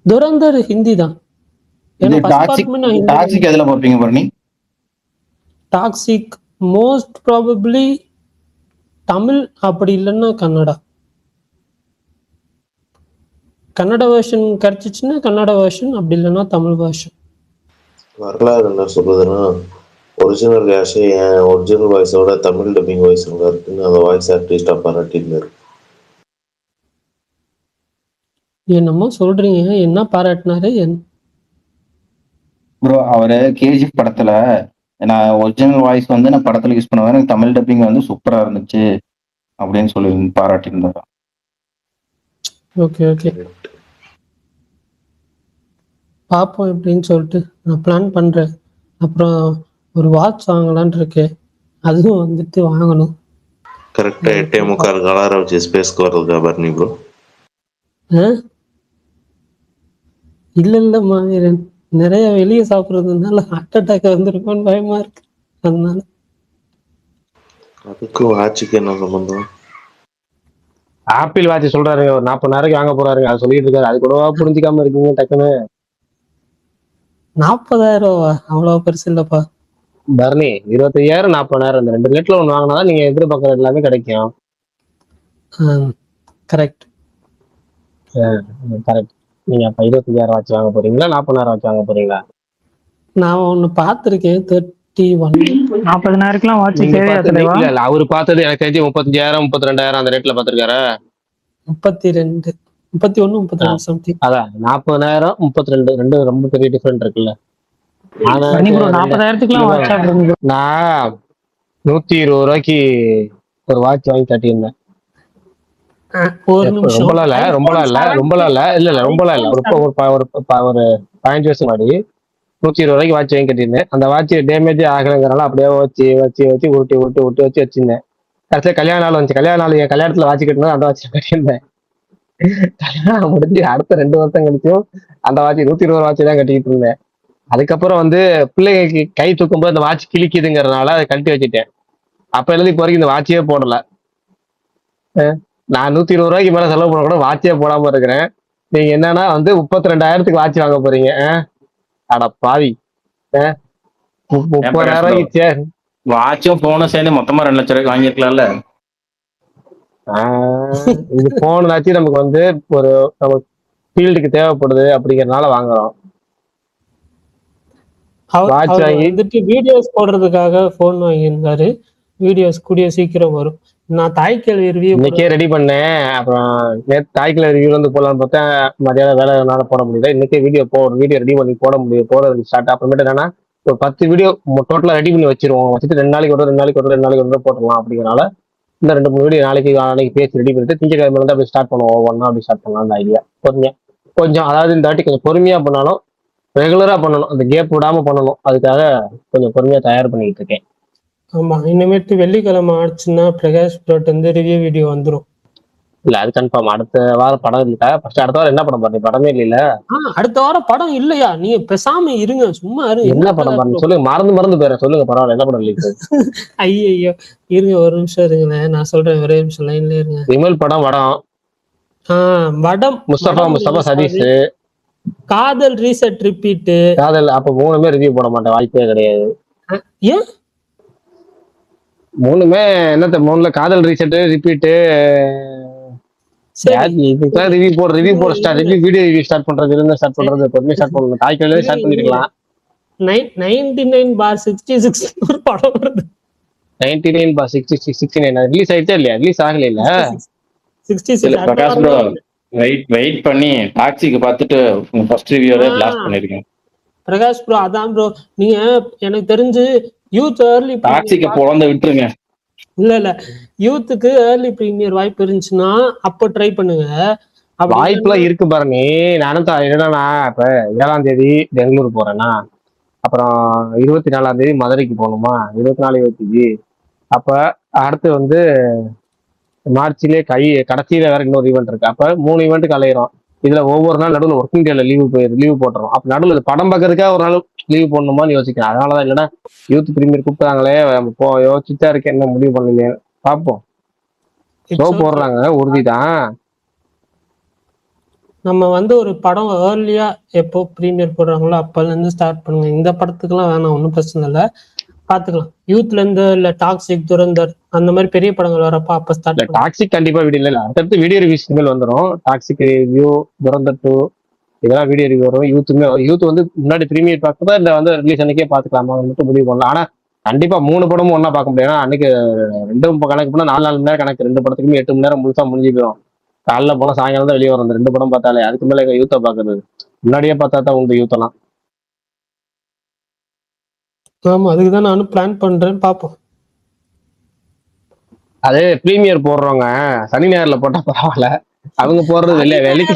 துரந்தர் ஹிந்தி தான். டாக்ஸிக் எதுல பார்ப்பீங்க Bharani? Toxic most probably Tamil, அப்படி இல்லைன்னா கன்னட வெர்ஷன் கிடைச்சிச்சுன்னா கன்னட வெர்ஷன், அப்படி இல்லைன்னா தமிழ் வெர்ஷன். வரலாறு என்ன சொல்றதுன்னா, ஒரிஜினல் கேஷே என் ஒரிஜினல் வாய்ஸோட தமிழ் டப்பிங் வாய்ஸ் நல்லா இருக்குன்னு அந்த வாய்ஸ் ஆர்டிஸ்டா பாராட்டியிருந்தாரு. என்னமோ சொல்றீங்க, என்ன பாராட்டினாரு? ப்ரோ அவரு கேஜிஎஃப் படத்துல நான் ஒரிஜினல் வாய்ஸ் வந்து நான் படத்துல யூஸ் பண்ணுவேன், எனக்கு தமிழ் டப்பிங் வந்து சூப்பரா இருந்துச்சு அப்படின்னு சொல்லி பாராட்டியிருந்தாரு. ஓகே பார்ப்போம் எப்படின்னு சொல்லிட்டு நான் பிளான் பண்றேன். அப்புறம் ஒரு வாட்ச் வாங்கலான்னு இருக்கேன், அதுவும் வந்துட்டு வாங்கணும். கரெக்டா 8:45 அலாரம் வச்சு ஸ்பேஸ்க்கு வர்றதுக்கா பரணி ப்ரோ? இல்ல மாவீரன், நிறைய வெளியே சாப்பிட்றதுனால ஹார்ட் அட்டாக் வந்திருக்கும்னு பயமா இருக்கு. அதனால அதுக்கு வாட்சுக்கு என்ன சம்பந்தம்? ஆப்பிள் வாட்ச் சொல்றாரு, ஒரு 40,000 வாங்க போறாருங்க, அது சொல்லிட்டு இருக்காரு. அது கூடவா புரிஞ்சுக்காம இருக்கீங்க டக்குன்னு? 40,000 அவ்வளவு பெருசு இல்லப்பா பரணி. 25,000 40,000 இந்த 2 ரேட்ல ஒண்ணு வாங்கினாதான் நீங்க எதிர்பார்க்கறது எல்லாமே கிடைக்கும். கரெக்ட். நீங்க அப்ப 25,000 வாட்ச் வாங்க போறீங்களா 40,000 வாட்ச் வாங்க போறீங்களா? நான் ஒண்ணு பாத்திருக்கேன் 31 40,000 வாட்ச் இல்ல அவரு பார்த்தது எனக்கு தெரிஞ்சு 35,000 32,000 அந்த ரேட்ல பாத்திருக்காரு. 32 31 32 சம்திங். அதான் 40,000 32 ரெண்டு ரொம்ப பெரிய டிஃபரெண்ட் இருக்குல்ல. 40,000 வாட்ச் நான் 120 ரூபாய்க்கு ஒரு வாட்ச் வாங்கி காட்டியிருந்தேன். ஒரு நிமிஷம், ரொம்பலாம் இல்ல ஒரு 15 வருஷம் முன்னாடி 120 வாட்ச் வாங்கி கட்டியிருந்தேன். அந்த வாட்ச் டேமேஜே ஆகலைங்கிறனால அப்படியே வச்சு வச்சு வச்சு உருட்டி உருட்டி உருட்டி வச்சு வச்சிருந்தேன். கடைசியில் கல்யாண நாள் வந்துச்சு. கல்யாண நாள் என் கல்யாணத்துல வாட்ச் கட்டினா அந்த வாட்ச் கட்டியிருந்தேன். கல்யாணம் முடிஞ்சு அடுத்த 2 வருஷம் கழிச்சும் அந்த வாட்ச் 120 வாட்ச் தான் கட்டிக்கிட்டு இருந்தேன். அதுக்கப்புறம் வந்து பிள்ளைங்களுக்கு கை தூக்கும்போது அந்த வாட்ச் கிழிக்குதுங்கிறதுனால அதை கழட்டி வச்சுட்டேன். அப்ப எழுதி இப்போ வரைக்கும் இந்த வாட்சே போடல. நான் 120 மேல செலவு பண்ண கூட வாட்சே போடாம இருக்கிறேன். நீங்க என்னன்னா வந்து 32,000 வாட்ச் வாங்க போறீங்க. அட பாவி. 30,000 வாட்சும் போனும் சேர்ந்து மொத்தமா 2 லட்சம் ரூபாய்க்கு வாங்கிருக்கலாம்ல. இந்த போன் ஆச்சு நமக்கு வந்து ஒரு ஃபீல்டுக்கு தேவைப்படுது அப்படிங்கறதுனால வாங்குறோம். அவர் வந்துட்டு வீடியோஸ் போடுறதுக்காக போன் வாங்கியிருந்தாரு. வீடியோஸ் கூடிய சீக்கிரம் வரும். நான் தாய்க்கேள்வி ரிவ்யூ இன்னைக்கே ரெடி பண்ணேன். அப்புறம் நேற்று தாய்க்கேள்வி ரிவ்யூ வந்து போடலான்னு பார்த்தேன். மதியானம் வேலைனால போட முடியல. இன்னைக்கே வீடியோ ரெடி பண்ணி போட ஸ்டார்ட். அப்புறமேட்டு என்னன்னா ஒரு 10 வீடியோ டோட்டலா ரெடி பண்ணி வச்சிருவோம். வச்சுட்டு 2 நாளைக்கு ஒரு 2 நாளைக்கு போட்டுடலாம் அப்படிங்கிறனால இந்த 2-3 வீடியோ நாளைக்கு பேசி ரெடி பண்ணிட்டு திங்கக்கிழமை வந்து அப்படி ஸ்டார்ட் பண்ணுவோம். ஒவ்வொன்றா அப்படி ஸ்டார்ட் பண்ணலாம். அந்த ஐடியா கொஞ்சம் அதாவது இந்த வாட்டி கொஞ்சம் பொறுமையா பண்ணாலும் ரெகுலரா பண்ணணும். அந்த கேப் விடாம பண்ணணும். அதுக்காக கொஞ்சம் பொறுமையா தயார் பண்ணிட்டு இருக்கேன். ஆமா, இனிமேட்டு வெள்ளிக்கிழமை ஆச்சுன்னா பிரகாஷ் ப்ரோட் வந்து ரிவ்யூ வீடியோ வந்துடும். இல்ல அது கன்ஃபார்ம். அடுத்த வாரம் படம் இல்ல. ஃபர்ஸ்ட் அடுத்த வாரம் என்ன படம் பாருங்க? படமே இல்ல. அடுத்த வாரம் படம் இல்லையா? நீங்க பேசாம இருங்க, சும்மா இருங்க. என்ன படம் பாருங்க சொல்லுங்க. மறந்து போயிடுறேன். சொல்லுங்க, பரவாயில்ல. என்ன படம் ரிலீஸ்? ஐயோ இருங்க, ஒரு நிமிஷம் இருங்க, நான் சொல்றேன். ஒரே நிமிஷம் லைன்ல இருங்க. விமல் படம் வடம் முஸ்தபா சதீஷ் காதல் ரீசெட் ரிப்பீட் காதல். அப்ப 3மே ரிவ்யூ போட மாட்டேன். வாய்ப்பே கிடையாது. ஏன் 3மே என்னத்த 3ல காதல் ரீசெட் ரிப்பீட் ரிவ்யூ போட வீடியோ ரிவ்யூ ஸ்டார்ட் பண்றது பொறுமையா ஸ்டார்ட் பண்ணணும். தாய்க்கேள்வி ஸ்டார்ட் பண்ணிருக்கலாம். 99/66 ஒரு படம் வருது. 99/66 ரிலீஸ் ஆயிட்டே இல்லையா? ரிலீஸ் ஆகல இல்ல. 66 பிரகாஷ் ப்ரோ வெயிட் பண்ணி டாக்ஸிக்கு பார்த்துட்டு ஃபர்ஸ்ட் ரிவ்யூவே பிளாஸ்ட் பண்ணிருக்கேன். பிரகாஷ் ப்ரோ அதான் ப்ரோ, நீங்க எனக்கு தெரிஞ்சு யூத் ஏர்லி டாக்ஸிக்கு பொழந்து விட்டுருங்க. இல்ல யூத்துக்கு ஏர்லி பிரீமியர் வாய்ப்பு இருந்துச்சுன்னா அப்ப ட்ரை பண்ணுங்க. வாய்ப்புலாம் இருக்கு பாருங்க. நானும் என்னன்னா இப்ப 7ஆம் தேதி பெங்களூர் போறேன்னா, அப்புறம் 24ஆம் தேதி மதுரைக்கு போகணுமா, 24 25. அப்ப அடுத்து வந்து மார்ச்லயே கடைசியில வேற இன்னொரு ஈவெண்ட் இருக்கு. அப்ப 3 ஈவெண்ட்டுக்கு அலையிறோம். இதுல ஒவ்வொரு நாள் நடுவில் ஒர்க்கிங் டேல லீவு போட்டுறோம். அப்ப நடுவில் படம் பார்க்கறதுக்காக ஒரு நாள் லீவ் போடணுமான்னு யோசிக்கிறேன். அதனாலதான் இல்லைன்னா யூத் பிரீமியர் கூப்பிட்டாங்களே யோசிச்சுட்டா இருக்கேன். என்ன முடிவு பண்ணலையே பார்ப்போம். ஷோ போடுறாங்க உறுதிதான். நம்ம வந்து ஒரு படம் ஏர்லியா எப்போ பிரீமியர் போடுறாங்களோ அப்பல இருந்து ஸ்டார்ட் பண்ணுங்க. இந்த படத்துக்குலாம் வேணாம், ஒன்றும் பிரச்சனை இல்லை, பாத்துக்கலாம். யூத்ல இருந்து இல்ல டாக்ஸிக், துரந்தர் அந்த மாதிரி பெரிய படங்கள் வரப்ப அப்ப ஸ்டார்ட். டாக்ஸிக் கண்டிப்பா வீடியோ இல்ல. அடுத்து வீடியோ ரிவ்யூஸ் இனிமேல் வந்துடும். டாக்ஸிக் ரிவ்யூ, துரந்தர் 2 இதெல்லாம் வீடியோ ரிவ்யூ வரும். யூத் வந்து முன்னாடி பிரீமியர் பார்க்கறதா இல்ல வந்து ரிலீஸ் அன்னைக்கே பாத்துக்கலாமா மட்டும் முடிவு பண்ணலாம். ஆனா கண்டிப்பா 3 படமும் ஒன்னா பார்க்க முடியாது. அன்னைக்கு 2 கணக்கு பண்ணா 4 மணி நேரம் கணக்கு. 2 படத்துக்குமே 8 மணி நேரம் முழுசா முடிஞ்சு போயிடும். காலைல போனா சாயங்காலம் தான் வெளியே வரும். அந்த 2 படம் பார்த்தாலே அதுக்கு மேல யூத்தை பாக்குறது. முன்னாடியே பார்த்தா தான் உண்டு யூத்தெல்லாம். ஆமா, அதுக்குதான் நானும் பிளான் பண்றேன். பாப்போம். அது பிரீமியர் போடுறவங்க சனி ஞாயிறுல போட்டா பரவாயில்ல. அவங்க போடுறது வெளிக்கு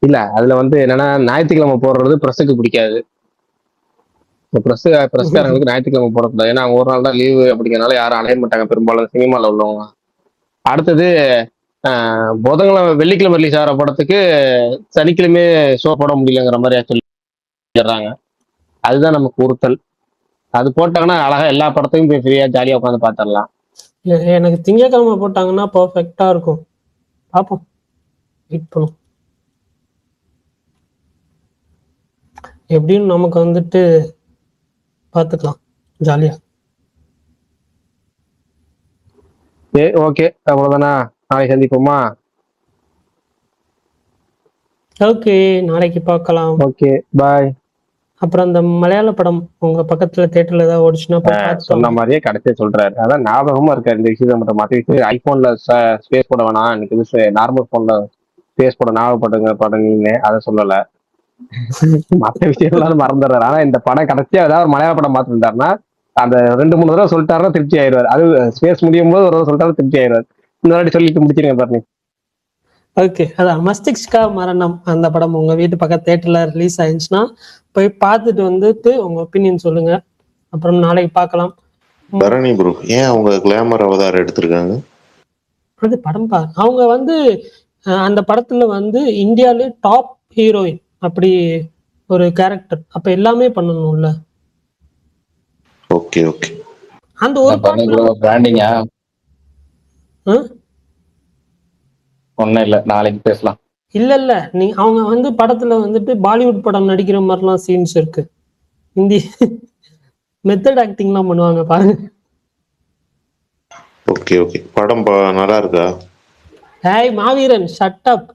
இல்ல. அதுல வந்து என்னன்னா ஞாயிற்றுக்கிழமை போடுறது பிரஸுக்கு பிடிக்காது. பிரஸ்காரங்களுக்கு ஞாயிற்றுக்கிழமை போடக்கூடாது. ஏன்னா அவங்க ஒரு நாள் தான் லீவு அப்படிங்கிறனால யாரும் அலைய மாட்டாங்க பெரும்பாலும் சினிமாவில் உள்ளவங்க. அடுத்தது புதன்கிழமை வெள்ளிக்கிழமை ரிலீஸ் ஆகிற படத்துக்கு சனிக்கிழமை ஷோ போட முடியலங்கிற மாதிரி சொல்லிடுறாங்க. அதுதான் நமக்கு உறுத்தல். அது போட்டாங்கன்னா அழகா எல்லா படத்தையும் போய் ஃப்ரீயா ஜாலியா உட்காந்து பார்த்துடலாம். எனக்கு திங்கக்கிழமை போட்டாங்கன்னா பர்ஃபெக்டா இருக்கும். பார்ப்போம், வெயிட் பண்ணும். எப்படின்னு நமக்கு வந்துட்டு பார்த்துக்கலாம் ஜாலியா. ஓகே, அவ்வளவுதானா? நாளைக்கு சந்திப்போமா? ஓகே, நாளைக்கு பார்க்கலாம். ஓகே, பாய். அப்புறம் அந்த மலையாள படம் உங்க பக்கத்துல தியேட்டர்ல ஏதாவது ஓடிச்சுன்னா சொன்ன மாதிரியே கடைசியா சொல்றாரு. அதான் ஞாபகமா இருக்காரு இந்த விஷயத்த மட்டும். மற்ற விஷயம் ஐபோன்ல ஸ்பேஸ் போட வேணாம், இன்னைக்கு நார்மல் போன்ல ஸ்பேஸ் போட ஞாபகப்படுங்க படம் நீங்க அதை சொல்லல. மற்ற விஷயம் எல்லாரும் மறந்துடுறாரு. ஆனா இந்த படம் கடைசியா ஏதாவது ஒரு மலையாள படம் மாத்திருந்தாருன்னா அந்த 2-3 தடவை சொல்லிட்டாருன்னா திருப்தி ஆயிடுவார். அது ஸ்பேஸ் முடியும் போது ஒரு தடவை சொல்லிட்டாரு திருப்தி ஆயிடுவார். இந்த வாட்டி சொல்லிட்டு முடிச்சிருங்க பாருங்க. ஓகே, அதான் மஸ்திஷ்கா மரணம் அந்த படம் உங்க வீட்டு பக்கம் தேட்டர்ல ரிலீஸ் ஆயிடுச்சுன்னா போய் பார்த்துட்டு வந்துட்டு உங்க ஒப்பீனியன் சொல்லுங்க. அப்புறம் நாளைக்கு பார்க்கலாம். பரணி ப்ரோ, ஏன் அவங்க கிளாமர் அவதாரம் எடுத்திருக்காங்க? அது படம் அவங்க வந்து அந்த படத்துல வந்து இந்தியாவிலே டாப் ஹீரோயின் அப்படி ஒரு கேரக்டர். அப்ப எல்லாமே பண்ணணும்ல. Okay okay. அந்த ஒரு பிராண்டிங்கா ஒன்னும் இல்ல, நாளைக்கு பேசலாம். இல்ல நீ அவங்க வந்து படத்துல வந்துட்டு பாலிவுட் படம் நடிக்கிற மாதிரிலாம் சீன்ஸ் இருக்கு. ஹிந்தி மெத்தட் ஆக்டிங்லாம் பண்ணுவாங்க பாருங்க. Okay okay. படம் நல்லா இருக்கா? ஹேய் மாவீரன், ஷட் அப்.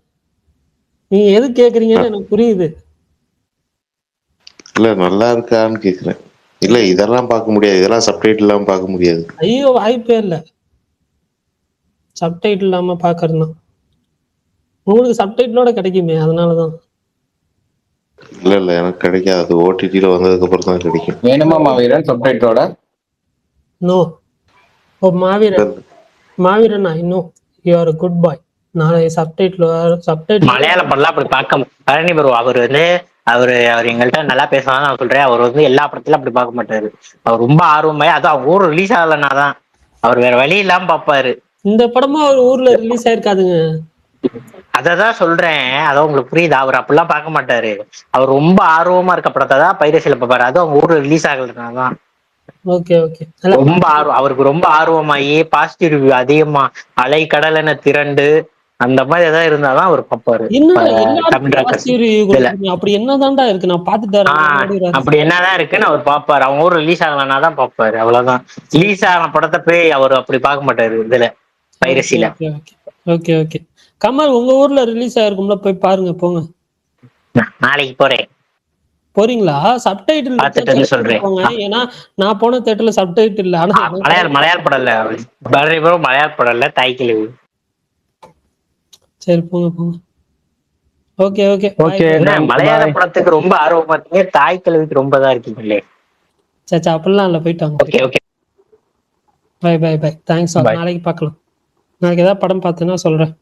நீங்க எது கேக்குறீங்கன்னு எனக்கு புரியுது. இல்ல நல்லா இருக்கான்னு கேக்குறேன். இல்ல இதெல்லாம் பார்க்க முடியாது, இதெல்லாம் சப்டைட்டில் இல்லாம பார்க்க முடியாது. ஐயோ வாய்ப்பே இல்ல சப்டைட்டில் இல்லாம பாக்குறதுனா. உங்களுக்கு சப்டைட்டிலோட கிடைக்குமே, அதனாலதான். இல்ல எனக்கு கிடைக்காது, ஓடிடில வந்ததுக்கு அப்புறம் தான் கிடைக்கும். வேணுமா மாவீரன் சப்டைட்டிலோட? No. Oh Maaveeran I know you are a good boy. நாளை சப்டைட்டில் மலையாள படம்லாம் அப்படி பார்க்க பழனி ப்ரோ அவர் வந்து அவர் எங்கள்கிட்ட நல்லா பேசலாம். நான் சொல்றேன், அவர் வந்து எல்லா படத்திலும் அப்படி பார்க்க மாட்டாரு. அவர் ரொம்ப ஆர்வமாய் அது அவங்க ஊர் ரிலீஸ் ஆகலைன்னா தான் அவர் வேற வழி இல்லாம பார்ப்பாரு. இந்த படமும் அவர் ஊர்ல ரிலீஸ் ஆயிருக்காதுங்க. அததான் சொல்றேன், அதான் உங்களுக்கு புரியுதா? அவர் அப்படிலாம் பார்க்க மாட்டாரு. அவர் ரொம்ப ஆர்வமா இருக்க படத்தை தான் பைரசியில பார்ப்பாரு. அது அவங்க ஊர்ல ரிலீஸ் ஆகலைன்னா ஓகே ஓகே. ரொம்ப அவருக்கு ரொம்ப ஆர்வமாயி பாசிட்டிவ் ரிவ்யூ அதிகமா அலை கடலென திரண்டு அந்த மாதிரி ஏதாவது இருந்தாதான் அவர் பார்ப்பாரு. அப்படி என்னதான்டா இருக்கு, நான் பாத்துட்டு அப்படி என்னதான் இருக்குன்னு அவர் பார்ப்பாரு. அவங்க ஊர் ரிலீஸ் ஆகலன்னா தான் பார்ப்பாரு, அவ்வளவுதான். ரிலீஸ் ஆன படத்தை போய் அவர் அப்படி பார்க்க மாட்டாரு இதுல பைரசியில. Okay okay. கமல் உங்க ஊர்ல ரிலீஸ் ஆயிருக்கும்ல, போய் பாருங்க போங்க. நாளைக்கு போறேன். போறீங்களா? சப்டைட்டில் பார்த்துட்டு சொல்றேன். ஏன்னா நான் போன தியேட்டர்ல சப்டைட்டில் இல்ல. ஆனா மலையாள படம் இல்ல, மலையாள படம் இல்ல, தாய்க்கிழவி. சரி போங்க. Okay okay okay. மலையாள படத்துக்கு ரொம்ப ஆர்வமா இருக்கீங்க, தாய்க்கிழவிக்கு ரொம்ப தான் இருக்கீங்களே. சச்சா அப்படிலாம் இல்ல, போயிட்டாங்க. Okay okay. Bye thanks. நாளைக்கு பார்க்கலாம். நாளைக்கு ஏதாவது படம் பார்த்தேன்னா சொல்றேன்.